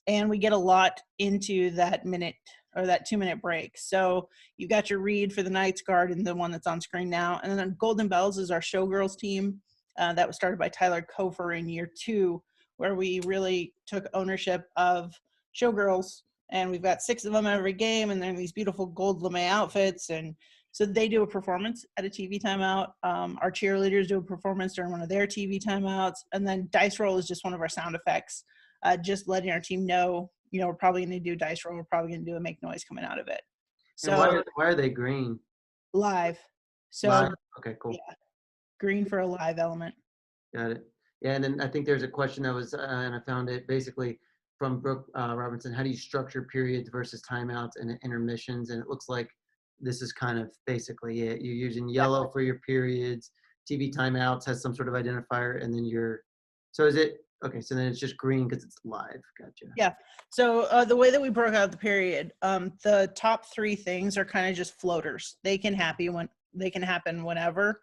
And we get a lot into that minute or that 2-minute break. So you've got your read for the Knights Guard and the one that's on screen now. And then Golden Bells is our Showgirls team that was started by Tyler Kofer in year 2, where we really took ownership of Showgirls. And we've got 6 of them every game, and they're in these beautiful gold lame outfits. And so they do a performance at a TV timeout. Our cheerleaders do a performance during one of their TV timeouts. And then Dice Roll is just one of our sound effects. Just letting our team know, we're probably going to do dice roll. We're probably going to do a make noise coming out of it. So
why are they green?
Live. So
live? Okay, cool.
Yeah, green for a live element.
Got it. Yeah, and then I think there's a question that was, and I found it basically from Brooke Robinson. How do you structure periods versus timeouts and intermissions? And it looks like this is kind of basically it. You're using yellow for your periods. TV timeouts has some sort of identifier, and then so is it? Okay, so then it's just green because it's live. Gotcha.
Yeah. So the way that we broke out the period, the top 3 things are kind of just floaters. They can happen whenever.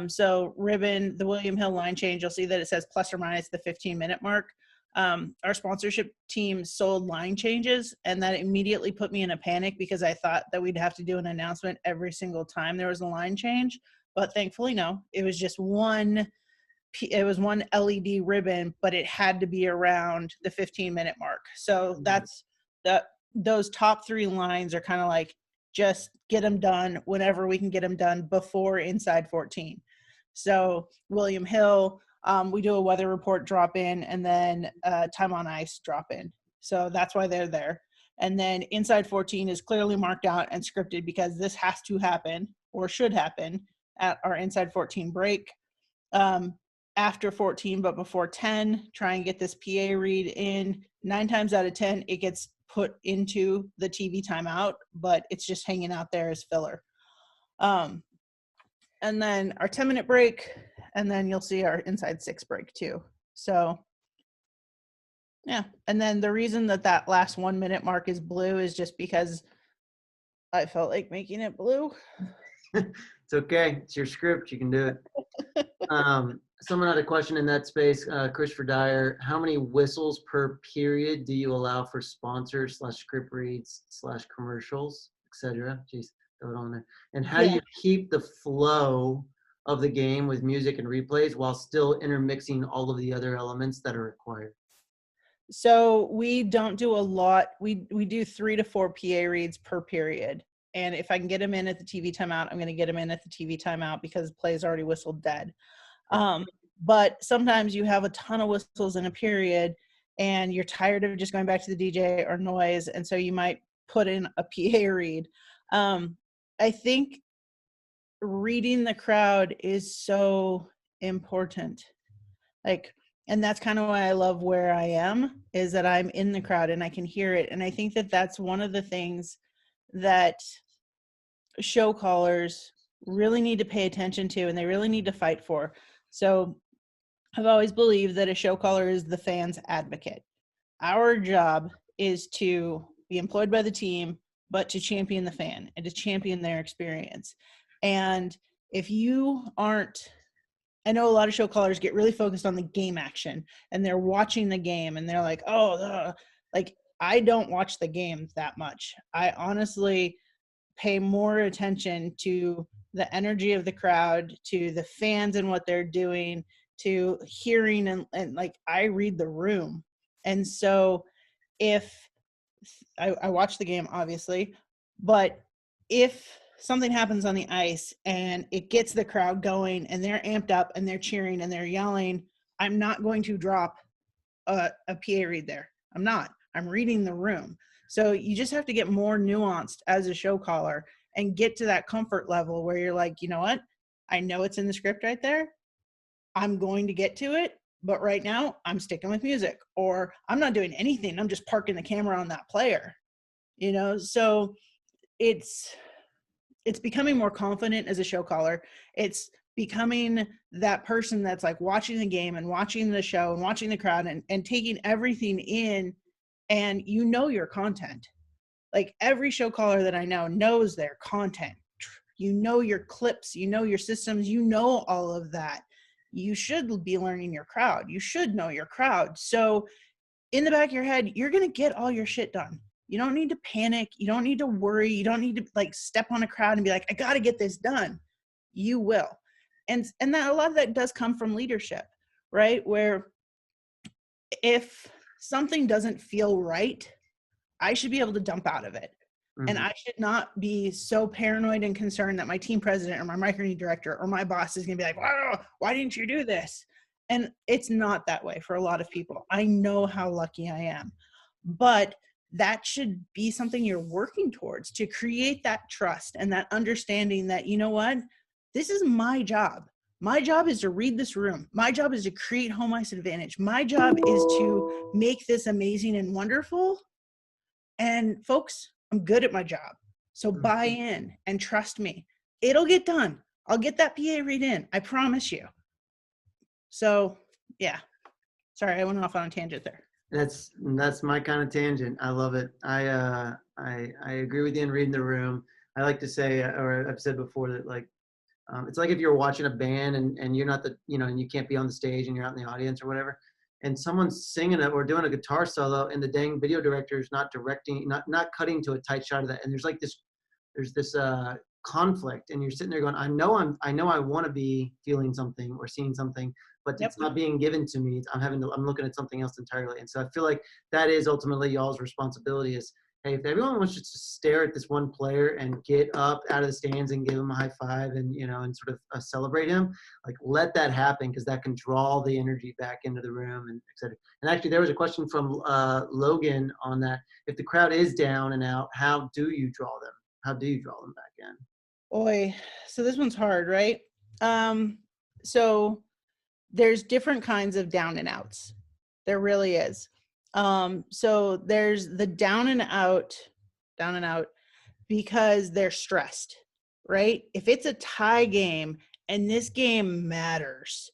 So ribbon, the William Hill line change, you'll see that it says plus or minus the 15-minute mark. our sponsorship team sold line changes, and that immediately put me in a panic because I thought that we'd have to do an announcement every single time there was a line change. But thankfully, no, it was just one LED ribbon, but it had to be around the 15-minute mark. So that's those top 3 lines are kind of like, just get them done whenever we can get them done before inside 14. So William Hill, we do a weather report drop in, and then time on ice drop in. So that's why they're there. And then inside 14 is clearly marked out and scripted because this has to happen or should happen at our inside 14 break. After 14, but before 10, try and get this PA read in. 9 times out of 10, it gets put into the TV timeout, but it's just hanging out there as filler. And then our 10-minute break, and then you'll see our inside 6 break too. So yeah, and then the reason that last 1-minute mark is blue is just because I felt like making it blue.
It's okay. It's your script. You can do it. Someone had a question in that space. Christopher Dyer, how many whistles per period do you allow for sponsors / script reads / commercials, etc.? Jeez, throw it on there. And how do you keep the flow of the game with music and replays while still intermixing all of the other elements that are required?
So we don't do a lot. We do 3 to 4 PA reads per period. And if I can get them in at the TV timeout, I'm going to get them in at the TV timeout because the play's already whistled dead. But sometimes you have a ton of whistles in a period and you're tired of just going back to the DJ or noise. And so you might put in a PA read. I think reading the crowd is so important. And that's kind of why I love where I am, is that I'm in the crowd and I can hear it. And I think that that's one of the things that show callers really need to pay attention to and they really need to fight for. So I've always believed that a show caller is the fan's advocate. Our job is to be employed by the team, but to champion the fan and to champion their experience. And if you aren't, I know a lot of show callers get really focused on the game action and they're watching the game and they're like, I don't watch the game that much. I honestly pay more attention to the energy of the crowd, to the fans and what they're doing, to hearing and I read the room. And so if I watch the game, obviously, but if something happens on the ice and it gets the crowd going and they're amped up and they're cheering and they're yelling, I'm not going to drop a PA read there. I'm not. I'm reading the room. So you just have to get more nuanced as a show caller and get to that comfort level where you're like, you know what? I know it's in the script right there. I'm going to get to it, but right now I'm sticking with music, or I'm not doing anything. I'm just parking the camera on that player, So it's becoming more confident as a show caller. It's becoming that person that's like watching the game and watching the show and watching the crowd and taking everything in, and your content. Like every show caller that I know knows their content. Your clips, your systems, all of that. You should be learning your crowd. You should know your crowd. So in the back of your head, you're going to get all your shit done. You don't need to panic. You don't need to worry. You don't need to step on a crowd and be like, I got to get this done. You will. And that a lot of that does come from leadership, right? Where if something doesn't feel right, I should be able to dump out of it. Mm-hmm. And I should not be so paranoid and concerned that my team president or my marketing director or my boss is going to be like, wow, why didn't you do this? And it's not that way for a lot of people. I know how lucky I am. But that should be something you're working towards, to create that trust and that understanding that, you know what, this is my job. My job is to read this room. My job is to create home ice advantage. My job is to make this amazing and wonderful. And folks, I'm good at my job. So buy in and trust me. It'll get done. I'll get that PA read in. I promise you. So yeah. Sorry, I went off on a tangent there.
That's my kind of tangent. I love it. I agree with you in reading the room. I like to say, or I've said before, that it's like if you're watching a band and you're not and you can't be on the stage and you're out in the audience or whatever. and someone's singing it or doing a guitar solo, and the dang video director is not directing, not cutting to a tight shot of that. And there's this conflict, and you're sitting there going, I know I want to be feeling something or seeing something, but
Yep.
it's not being given to me. I'm looking at something else entirely. And so I feel like that is ultimately y'all's responsibility is, hey, if everyone wants to just stare at this one player and get up out of the stands and give him a high five and, and sort of celebrate him, like let that happen, because that can draw the energy back into the room and et cetera. And actually there was a question from Logan on that. If the crowd is down and out, how do you draw them? How do you draw them back in?
Boy, so this one's hard, right? So there's different kinds of down and outs. There really is. So there's the down and out because they're stressed, right? If it's a tie game and this game matters,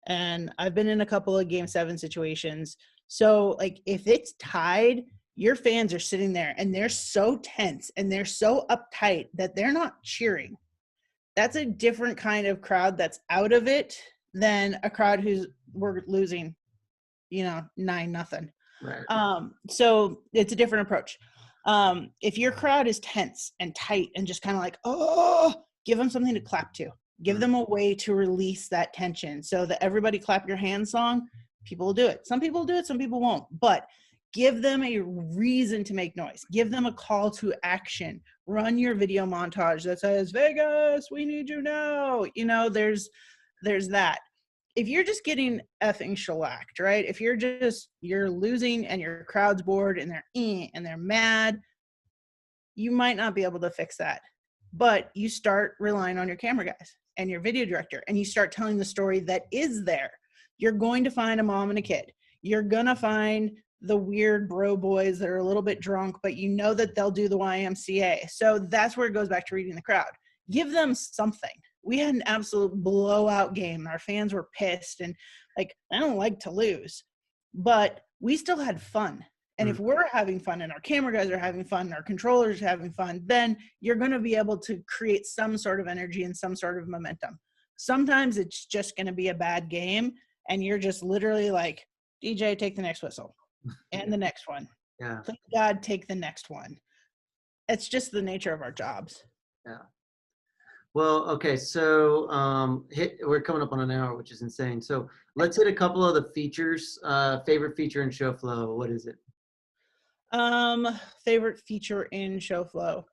and I've been in a couple of game 7 situations. So like if it's tied, your fans are sitting there and they're so tense and they're so uptight that they're not cheering. That's a different kind of crowd that's out of it than a crowd we're losing, 9-0.
Right.
So it's a different approach. If your crowd is tense and tight and just kind of like, oh, give them something to clap to. Give them a way to release that tension so that everybody clap your hands song. People will do it. Some people do it, some people won't. But give them a reason to make noise. Give them a call to action. Run your video montage that says, Vegas, we need you now. There's that. If you're just getting effing shellacked, right? If you're losing and your crowd's bored and they're mad, you might not be able to fix that. But you start relying on your camera guys and your video director, and you start telling the story that is there. You're going to find a mom and a kid. You're going to find the weird bro boys that are a little bit drunk, but you know that they'll do the YMCA. So that's where it goes back to reading the crowd. Give them something. We had an absolute blowout game. Our fans were pissed, and I don't like to lose, but we still had fun. And if we're having fun and our camera guys are having fun and our controllers are having fun, then you're going to be able to create some sort of energy and some sort of momentum. Sometimes it's just going to be a bad game and you're just literally like, DJ, take the next whistle and the next one.
Yeah.
Thank God, take the next one. It's just the nature of our jobs.
Yeah. Well, okay. So we're coming up on an hour, which is insane. So let's hit a couple of the features. Favorite feature in show flow. What is it?
Favorite feature in show flow.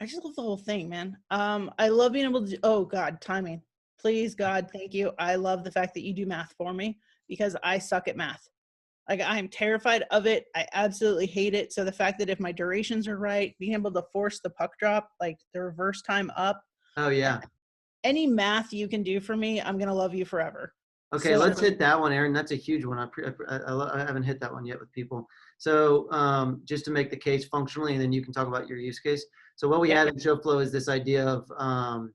I just love the whole thing, man. I love being able to, oh God, timing. Please, God, thank you. I love the fact that you do math for me because I suck at math. I'm terrified of it. I absolutely hate it. So the fact that if my durations are right, being able to force the puck drop, like the reverse time up.
Oh yeah.
Any math you can do for me, I'm going to love you forever.
Okay, let's hit that one, Ayron. That's a huge one. I haven't hit that one yet with people. So just to make the case functionally, and then you can talk about your use case. So what we have in show flow is this idea of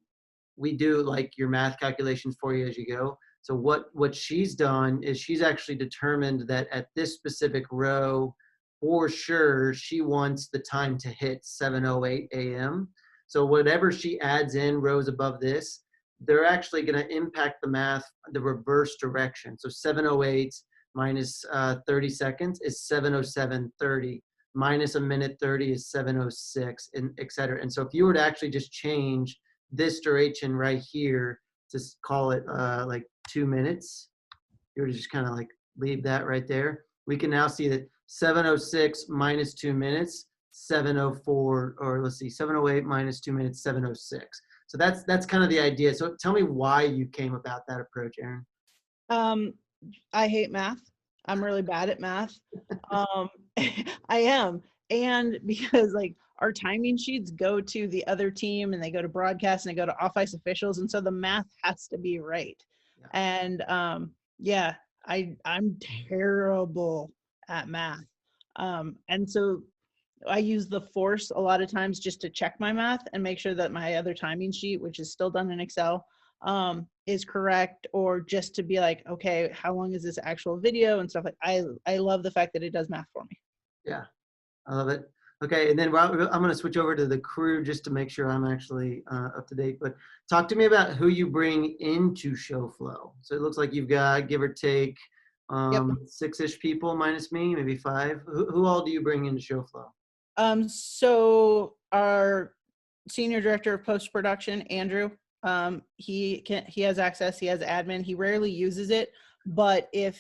we do like your math calculations for you as you go. So what she's done is she's actually determined that at this specific row, for sure, she wants the time to hit 7:08 a.m. So whatever she adds in rows above this, they're actually going to impact the math the reverse direction. So 7:08 minus 30 seconds is 7:07:30. Minus a minute 30 is 7:06, and et cetera. And so if you were to actually just change this duration right here, just call it like 2 minutes, you were to just kind of like leave that right there, we can now see that 7:06 minus 2 minutes, 7:04, or let's see, 7:08 minus 2 minutes, 7:06. So that's kind of the idea. So tell me why you came about that approach, Ayron.
I hate math. I'm really bad at math. I am. And because our timing sheets go to the other team and they go to broadcast and they go to off-ice officials. And so the math has to be right. Yeah. And I'm terrible at math. And so I use the force a lot of times just to check my math and make sure that my other timing sheet, which is still done in Excel, is correct, or just to be like, okay, how long is this actual video and stuff like. I love the fact that it does math for me.
Yeah, I love it. Okay, and then I'm going to switch over to the crew just to make sure I'm actually up to date. But talk to me about who you bring into show flow. So it looks like you've got, give or take,
Yep.
Six-ish people minus me, maybe five. Who all do you bring into show flow?
So our senior director of post-production, Andrew, he has access, he has admin. He rarely uses it, but if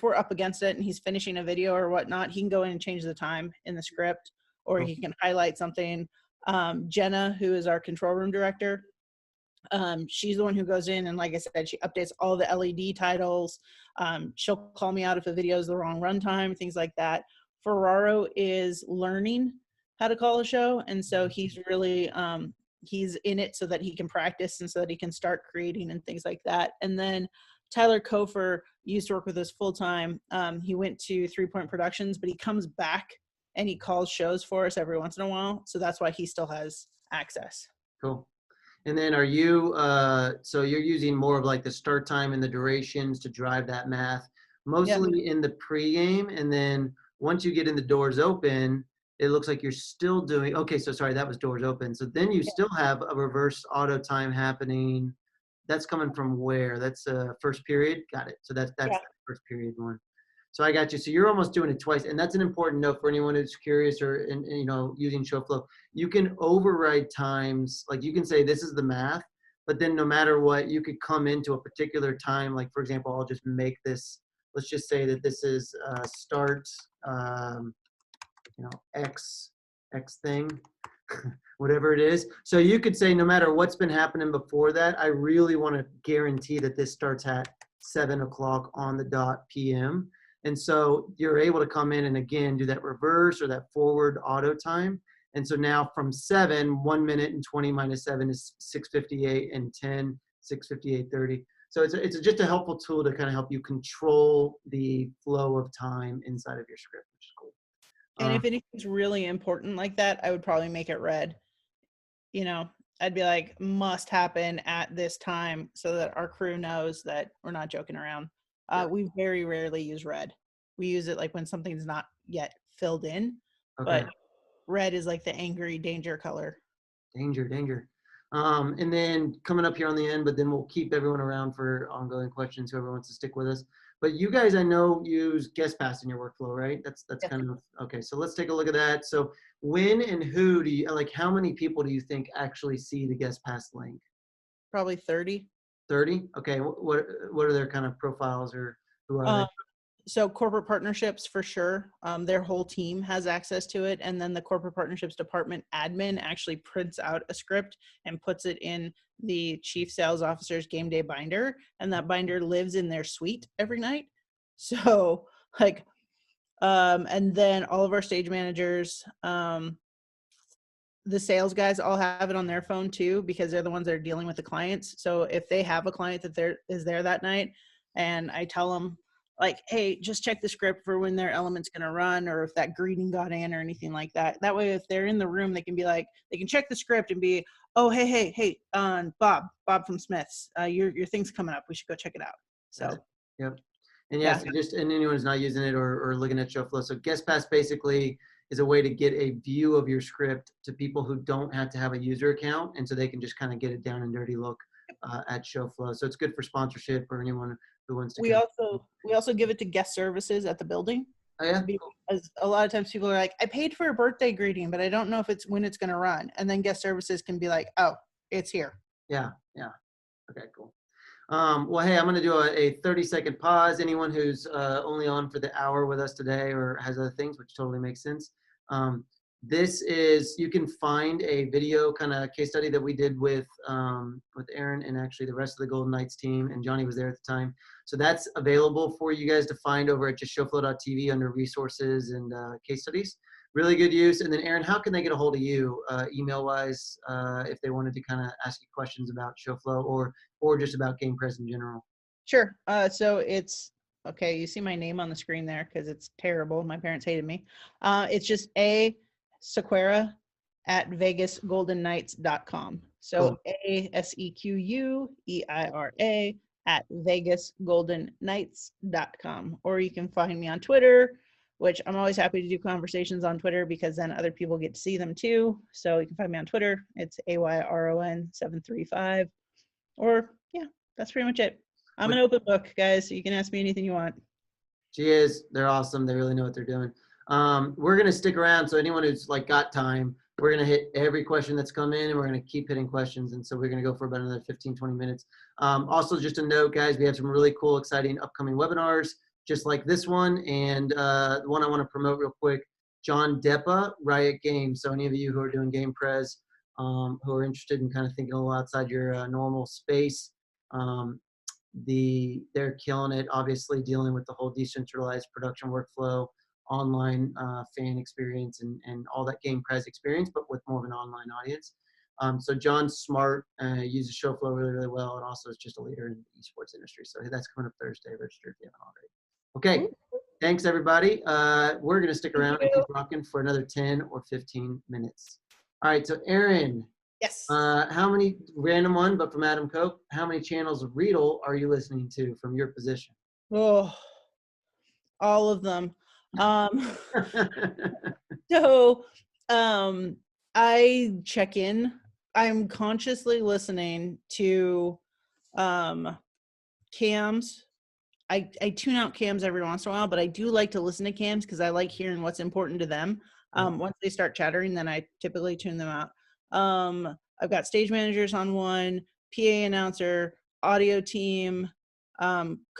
we're up against it and he's finishing a video or whatnot, he can go in and change the time in the script, or
Cool.
he can highlight something. Jenna, who is our control room director, she's the one who goes in and, like I said, she updates all the LED titles. She'll call me out if a video is the wrong runtime, things like that. Ferraro is learning how to call a show, and so he's really he's in it so that he can practice and so that he can start creating and things like that. And then Tyler Kofer used to work with us full time. He went to 3 Point Productions, but he comes back and he calls shows for us every once in a while, so that's why he still has access.
Cool. And then are you, so you're using more of like the start time and the durations to drive that math, mostly in the pregame, and then once you get in the doors open, it looks like you're still doing, okay, so sorry, that was doors open. So then you still have a reverse auto time happening. That's coming from where? That's first period? Got it. So that's the first period one. So I got you. So you're almost doing it twice. And that's an important note for anyone who's curious or, you know, using show flow. You can override times. Like you can say, this is the math, but then no matter what, you could come into a particular time. Like, for example, I'll just make this, let's just say that this is start, you know, X thing, whatever it is. So you could say, no matter what's been happening before that, I really want to guarantee that this starts at 7 o'clock on the dot PM. And so you're able to come in and again, do that reverse or that forward auto time. And so now from 7, 1 minute and 20 minus 7 is 6:58, and 10, 6:58:30. So it's just a helpful tool to kind of help you control the flow of time inside of your script, which is cool.
And if anything's really important like that, I would probably make it red. You know, I'd be like, must happen at this time so that our crew knows that we're not joking around. We very rarely use red. We use it like when something's not yet filled in, but red is like the angry danger color.
Danger. And then coming up here on the end, but then we'll keep everyone around for ongoing questions, whoever wants to stick with us. But you guys, I know, use guest pass in your workflow, right? That's kind of, okay, so let's take a look at that. So when and who do you, like, how many people do you think actually see the guest pass link?
Probably 30.
30? Okay, what are their kind of profiles, or who are they?
So corporate partnerships for sure. Their whole team has access to it. And then the corporate partnerships department admin actually prints out a script and puts it in the chief sales officer's game day binder. And that binder lives in their suite every night. So like, and then all of our stage managers, the sales guys all have it on their phone too, because they're the ones that are dealing with the clients. So if they have a client that is there that night, and I tell them, like, hey, just check the script for when their element's going to run, or if that greeting got in or anything like that. That way, if they're in the room, they can be like, they can check the script and be, oh, hey, Bob from Smith's, your thing's coming up. We should go check it out. So,
yep. And yes, just, and anyone who's not using it or looking at show flow. So guest pass basically is a way to get a view of your script to people who don't have to have a user account. And so they can just kind of get a down and dirty look at show flow. So it's good for sponsorship or anyone who wants to.
We also give it to guest services at the building.
Oh, yeah?
Because a lot of times people are like, I paid for a birthday greeting, but I don't know if it's when it's going to run. And then guest services can be like, oh, it's here.
Yeah. Okay, cool. Well, hey, I'm going to do a 30-second pause. Anyone who's only on for the hour with us today or has other things, which totally makes sense. This is, you can find a video kind of case study that we did with Ayron and actually the rest of the Golden Knights team, and Johnny was there at the time. So that's available for you guys to find over at just showflow.tv under resources and case studies. Really good use. And then Ayron, how can they get a hold of you email-wise if they wanted to kind of ask you questions about ShowFlow or just about GamePress in general?
Sure. So it's, okay, you see my name on the screen there because it's terrible. My parents hated me. It's just Sequeira at vegasgoldenknights.com. So ASEQUEIRA at vegasgoldenknights.com. Or you can find me on Twitter, which I'm always happy to do conversations on Twitter because then other people get to see them too. So you can find me on Twitter. It's AYRON735. Or yeah, that's pretty much it. I'm an open book, guys, so you can ask me anything you want.
She is. They're awesome. They really know what they're doing. We're going to stick around. So anyone who's like got time, we're going to hit every question that's come in and we're going to keep hitting questions. And so we're going to go for about another 15, 20 minutes. Also, just a note, guys, we have some really cool, exciting upcoming webinars, just like this one. And the one I want to promote real quick, John Deppa, Riot Games. So any of you who are doing game prez, who are interested in kind of thinking a little outside your normal space, they're killing it, obviously dealing with the whole decentralized production workflow, online fan experience, and all that game press experience, but with more of an online audience. So John's smart, uses show flow really, really well, and also is just a leader in the esports industry. So that's coming up Thursday. Register if you haven't already. Okay, thanks everybody. We're gonna stick around and keep rocking for another 10 or 15 minutes. All right, so Ayron,
Yes.
how many, random one, but from Adam Cope, how many channels of Readle are you listening to from your position?
Oh, all of them. So I check in. I'm consciously listening to cams. I tune out cams every once in a while, but I do like to listen to cams because I like hearing what's important to them. Once they start chattering, then I typically tune them out. I've got stage managers on one, PA announcer, audio team,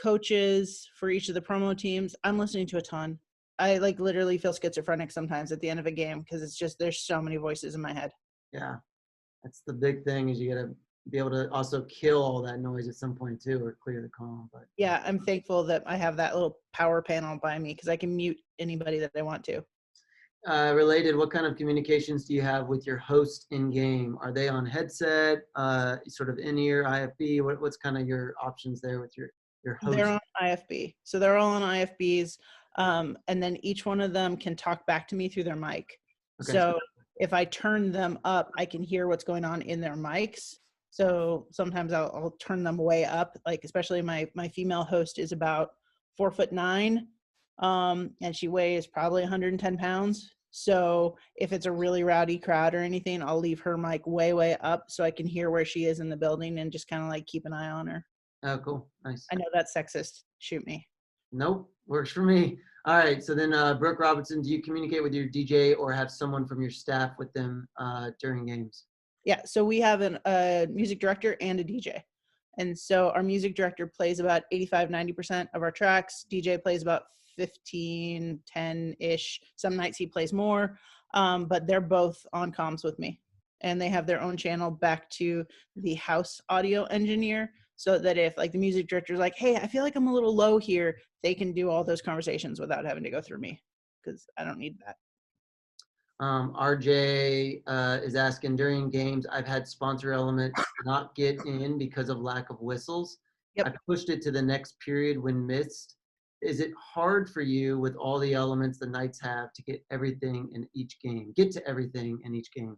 coaches for each of the promo teams. I'm listening to a ton. I like literally feel schizophrenic sometimes at the end of a game because it's just there's so many voices in my head.
Yeah, that's the big thing, is you got to be able to also kill all that noise at some point too, or clear the calm. But
yeah, I'm thankful that I have that little power panel by me because I can mute anybody that I want to.
Related, what kind of communications do you have with your host in game? Are they on headset, sort of in-ear, IFB? What's kind of your options there with your host?
They're on IFB. So they're all on IFBs. And then each one of them can talk back to me through their mic. Okay. So if I turn them up, I can hear what's going on in their mics. So sometimes I'll turn them way up, like especially my female host is about 4'9", and she weighs probably 110 pounds. So if it's a really rowdy crowd or anything, I'll leave her mic way, way up so I can hear where she is in the building and just kind of like keep an eye on her.
Oh, cool. Nice.
I know that's sexist. Shoot me.
Nope. Works for me. All right. So then, Brooke Robinson, do you communicate with your DJ or have someone from your staff with them during games?
Yeah. So we have a music director and a DJ. And so our music director plays about 85-90% of our tracks. DJ plays about 15, 10-ish. Some nights he plays more, but they're both on comms with me. And they have their own channel back to the house audio engineer, so that if like the music director is like, hey, I feel like I'm a little low here, they can do all those conversations without having to go through me, because I don't need that.
RJ is asking, during games, I've had sponsor elements not get in because of lack of whistles. Yep. I pushed it to the next period when missed. Is it hard for you with all the elements the Knights have to get everything in each game? Get to everything in each game?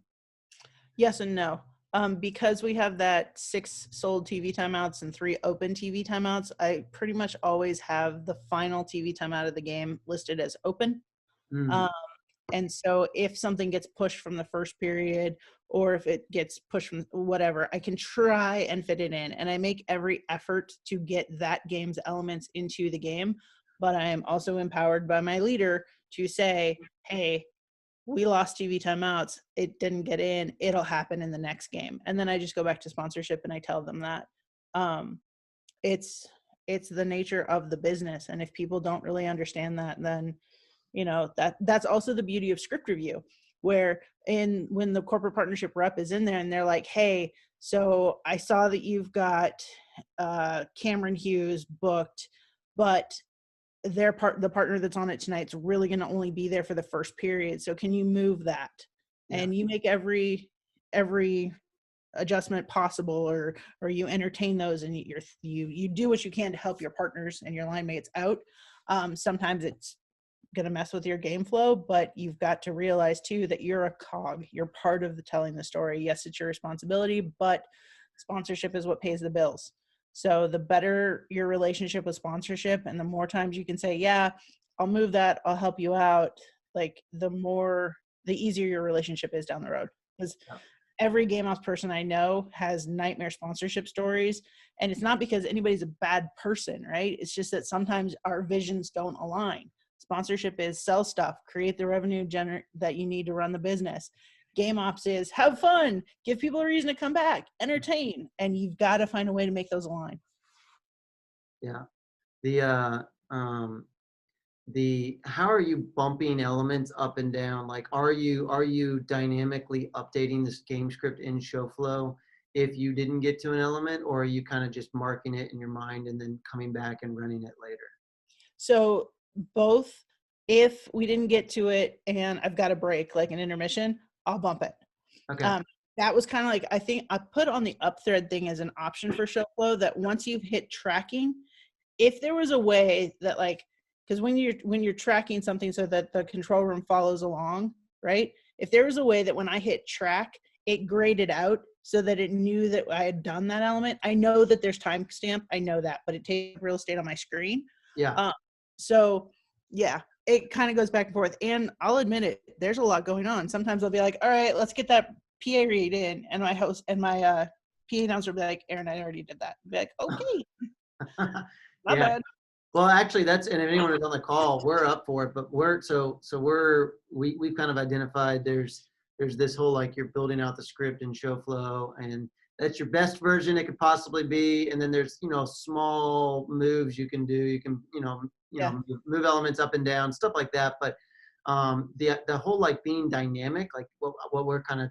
Yes and no. Because we have that 6 sold TV timeouts and 3 open TV timeouts, I pretty much always have the final TV timeout of the game listed as open. And so if something gets pushed from the first period, or if it gets pushed from whatever, I can try and fit it in. And I make every effort to get that game's elements into the game. But I am also empowered by my leader to say, hey, we lost TV timeouts. It didn't get in. It'll happen in the next game. And then I just go back to sponsorship and I tell them that. It's the nature of the business. And if people don't really understand that, then you know, that's also the beauty of script review, where when the corporate partnership rep is in there and they're like, hey, so I saw that you've got Cameron Hughes booked, but the partner that's on it tonight's really going to only be there for the first period. So can you move that? Yeah. And you make every adjustment possible, or you entertain those, and you do what you can to help your partners and your line mates out. Sometimes it's going to mess with your game flow, but you've got to realize too that you're a cog. You're part of the telling the story. Yes, it's your responsibility, but sponsorship is what pays the bills. So the better your relationship with sponsorship and the more times you can say, yeah, I'll move that, I'll help you out, like the easier your relationship is down the road. Because every game ops person I know has nightmare sponsorship stories. And it's not because anybody's a bad person, right? It's just that sometimes our visions don't align. Sponsorship is sell stuff, create the revenue that you need to run the business. Game ops is have fun, give people a reason to come back, entertain, and you've got to find a way to make those align.
Yeah. How are you bumping elements up and down? Like, are you dynamically updating this game script in show flow if you didn't get to an element, or are you kind of just marking it in your mind and then coming back and running it later?
So both. If we didn't get to it and I've got a break, like an intermission, I'll bump it.
Okay.
That was kind of like, I think I put on the upthread thing as an option for show flow, that once you've hit tracking, if there was a way that, like, because when you're tracking something so that the control room follows along, right? If there was a way that when I hit track, it graded out so that it knew that I had done that element. I know that there's timestamp, I know that, but it takes real estate on my screen.
Yeah.
So yeah, it kind of goes back and forth. And I'll admit it, there's a lot going on. Sometimes I'll be like, all right, let's get that PA read in. And my host and my PA announcer will be like, Ayron, I already did that. I'll be like, okay, not
Yeah.
bad.
Well, actually, and if anyone is on the call, we're up for it. But we've kind of identified there's this whole, like, you're building out the script in show flow, and that's your best version it could possibly be. And then there's, small moves you can do. You can move elements up and down, stuff like that. But the whole, like, being dynamic, like what we're kind of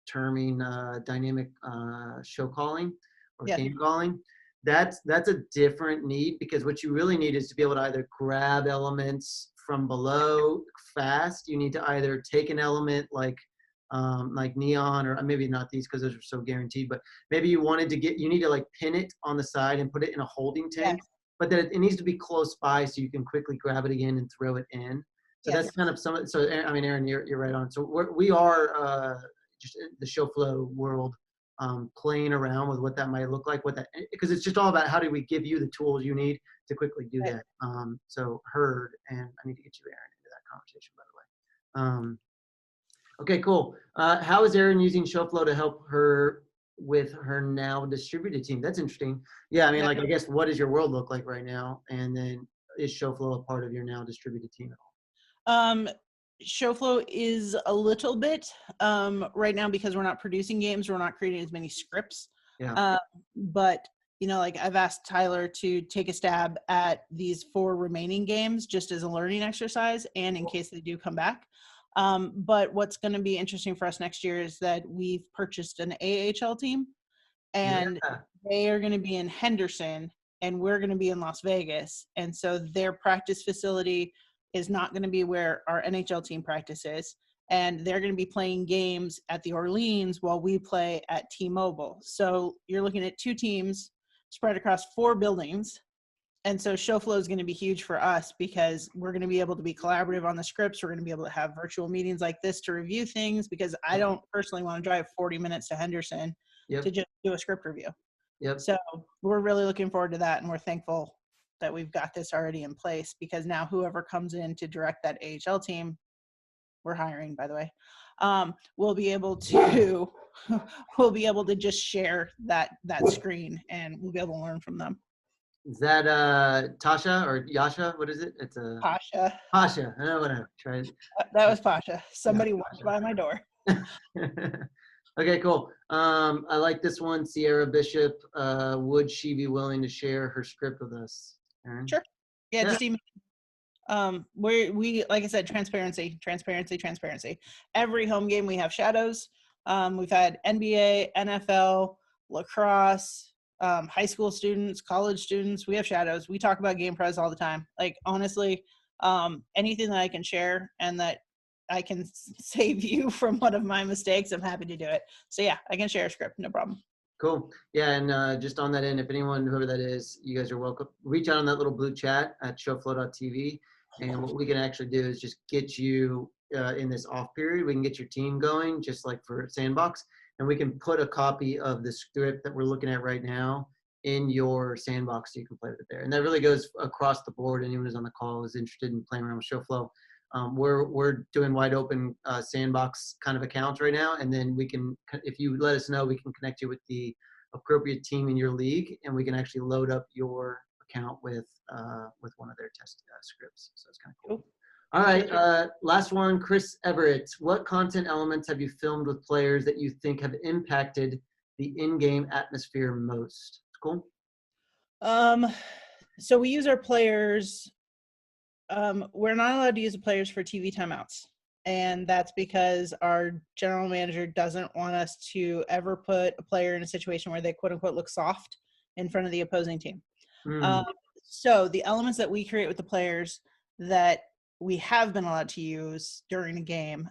terming dynamic show calling or game calling. That's a different need, because what you really need is to be able to either grab elements from below fast. You need to either take an element like neon, or maybe not these because those are so guaranteed, but maybe you need to, like, pin it on the side and put it in a holding tank, but then it needs to be close by so you can quickly grab it again and throw it in. So that's kind of so, I mean, Ayron, you're right on. So we are just in the show flow world, playing around with what that might look like, because it's just all about how do we give you the tools you need to quickly do that. So heard, and I need to get you, Ayron, into that conversation, by the way. Okay, cool. How is Ayron using show flow to help her with her now distributed team? That's interesting. Yeah, I mean, like, I guess, what does your world look like right now? And then is show flow a part of your now distributed team at all?
Show flow is a little bit right now, because we're not producing games, we're not creating as many scripts. But like, I've asked Tyler to take a stab at these 4 remaining games just as a learning exercise, and in case they do come back. But what's going to be interesting for us next year is that we've purchased an AHL team, and they are going to be in Henderson, and we're going to be in Las Vegas. And so their practice facility is not going to be where our NHL team practices. And they're going to be playing games at the Orleans while we play at T-Mobile. So you're looking at 2 teams spread across 4 buildings. And so show flow is going to be huge for us, because we're going to be able to be collaborative on the scripts. We're going to be able to have virtual meetings like this to review things, because I don't personally want to drive 40 minutes to Henderson to just do a script review. So we're really looking forward to that. And we're thankful that we've got this already in place, because now whoever comes in to direct that AHL team, we're hiring, by the way, we'll be able to just share that screen, and we'll be able to learn from them.
Is that Tasha or Yasha? What is it? It's
Pasha.
Pasha. I know, whatever. Try it.
That was Pasha. Somebody walked by my door.
Okay, cool. I like this one. Sierra Bishop. Would she be willing to share her script with us, Ayron?
Sure. Yeah, just email. We like I said, transparency. Every home game we have shadows. We've had NBA, NFL, lacrosse, high school students, college students. We have shadows. We talk about game pres all the time. Like, honestly, anything that I can share and that I can save you from one of my mistakes, I'm happy to do it. So yeah, I can share a script, no problem.
Cool. Yeah, and just on that end, if anyone, whoever that is, you guys are welcome. Reach out on that little blue chat at showflow.tv, and what we can actually do is just get you in this off period. We can get your team going, just like for Sandbox, and we can put a copy of the script that we're looking at right now in your Sandbox so you can play with it there. And that really goes across the board. Anyone who's on the call is interested in playing around with ShowFlow. we're doing wide open sandbox kind of accounts right now, and then we can, if you let us know, we can connect you with the appropriate team in your league, and we can actually load up your account with one of their test scripts. So it's kind of cool. All right, last one, Chris Everett. What content elements have you filmed with players that you think have impacted the in-game atmosphere most? Cool.
So we use our players. We're not allowed to use the players for TV timeouts. And that's because our general manager doesn't want us to ever put a player in a situation where they quote unquote look soft in front of the opposing team. So the elements that we create with the players that we have been allowed to use during a game,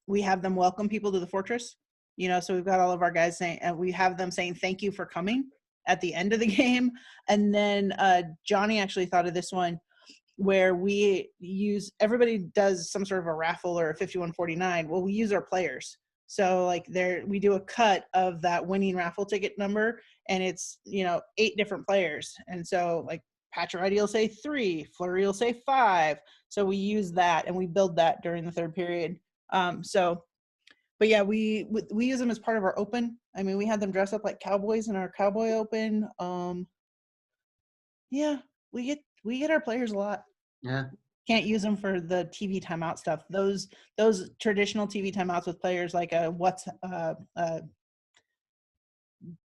we have them welcome people to the fortress. So we've got all of our guys saying, and we have them saying thank you for coming at the end of the game. And then Johnny actually thought of this one where we use, everybody does some sort of a raffle or a 5149. Well, we use our players. So like we do a cut of that winning raffle ticket number, and it's, 8 different players. And so like Pacioretty will say 3, Fleury will say 5. So we use that and we build that during the third period. But yeah, we use them as part of our open. I mean, we had them dress up like cowboys in our cowboy open. Yeah, we get our players a lot.
Yeah.
Can't use them for the TV timeout stuff. Those traditional TV timeouts with players like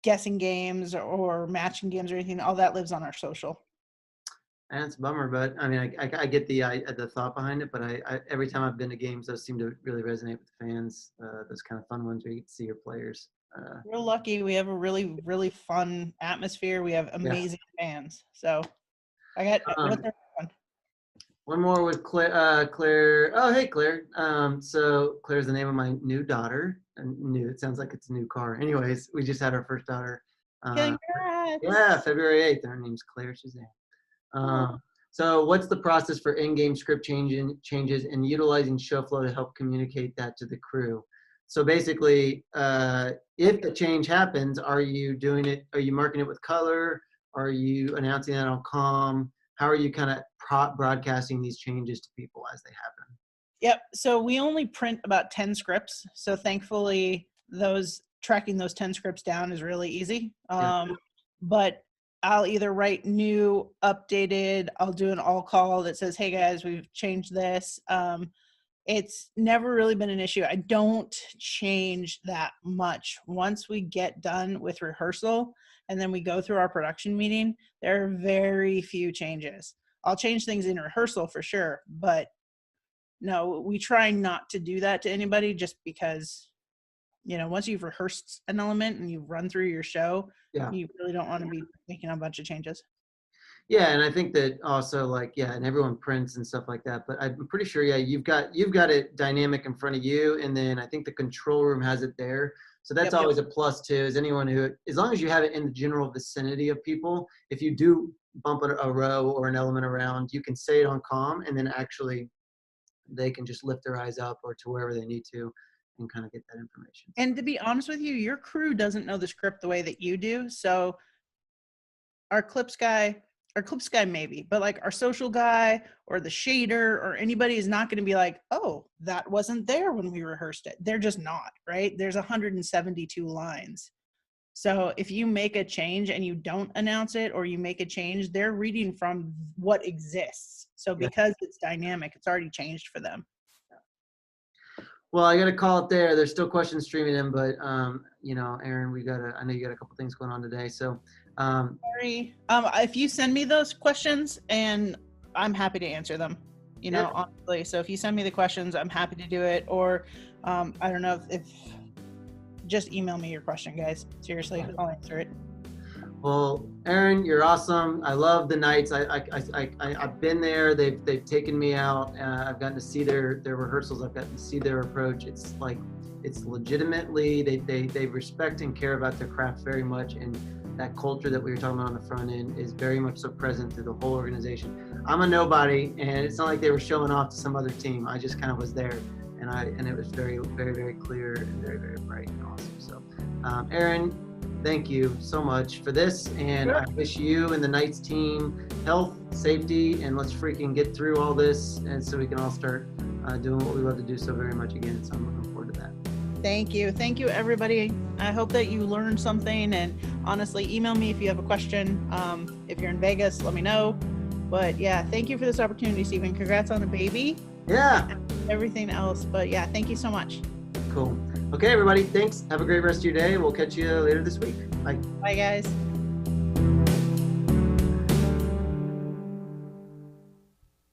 guessing games or matching games or anything, all that lives on our social.
And it's a bummer, but I mean, I get the thought behind it, but I every time I've been to games, those seem to really resonate with the fans. Those kind of fun ones where you get to see your players.
We're lucky. We have a really, really fun atmosphere. We have amazing fans. So I got what's our one?
One more with Claire. Oh, hey, Claire. So Claire's the name of my new daughter. It sounds like it's a new car. Anyways, we just had our first daughter.
Congrats.
Yeah, February 8th. Her name's Claire Shazam. So what's the process for in-game script changes and utilizing show flow to help communicate that to the crew? So basically, if the change happens, are you marking it with color? Are you announcing that on comm? How are you kind of broadcasting these changes to people as they happen?
Yep. So we only print about 10 scripts. So thankfully, tracking those 10 scripts down is really easy. But I'll either write new, updated, I'll do an all call that says, hey guys, we've changed this. It's never really been an issue. I don't change that much. Once we get done with rehearsal and then we go through our production meeting, there are very few changes. I'll change things in rehearsal for sure, but no, we try not to do that to anybody just because, once you've rehearsed an element and you've run through your show, you really don't want to be making a bunch of changes.
Yeah, and I think that also and everyone prints and stuff like that, but I'm pretty sure, you've got it dynamic in front of you, and then I think the control room has it there. So that's always a plus too, is anyone who, as long as you have it in the general vicinity of people, if you do bump a row or an element around, you can say it on comm, and then actually they can just lift their eyes up or to wherever they need to and kind of get that information.
And to be honest with you, your crew doesn't know the script the way that you do. So our clips guy maybe, but like our social guy or the shader or anybody is not going to be like, oh, that wasn't there when we rehearsed it. They're just not, right? There's 172 lines. So if you make a change and you don't announce it, or you make a change, they're reading from what exists. So because it's dynamic, it's already changed for them.
Well, I got to call it there. There's still questions streaming in, but Ayron, I know you got a couple things going on today. So
sorry. If you send me those questions, and I'm happy to answer them, honestly. So if you send me the questions, I'm happy to do it. Or I don't know if just email me your question, guys. Seriously, I'll answer it.
Well, Ayron, you're awesome. I love the Knights. I've been there. They've taken me out. I've gotten to see their rehearsals. I've gotten to see their approach. It's legitimately, they respect and care about their craft very much, and that culture that we were talking about on the front end is very much so present through the whole organization. I'm a nobody, and it's not like they were showing off to some other team. I just kind of was there, and it was very, very, very clear and very, very bright and awesome. So, Ayron, thank you so much for this. And
Sure.
I wish you and the Knights team health, safety, and let's freaking get through all this, and so we can all start doing what we love to do so very much again. So I'm looking forward to that.
Thank you. Thank you, everybody. I hope that you learned something, and honestly, email me if you have a question. If you're in Vegas, let me know. But yeah, thank you for this opportunity, Stephen. Congrats on the baby.
Yeah.
Everything else. But yeah, thank you so much.
Cool. Okay, everybody. Thanks. Have a great rest of your day. We'll catch you later this week. Bye.
Bye, guys.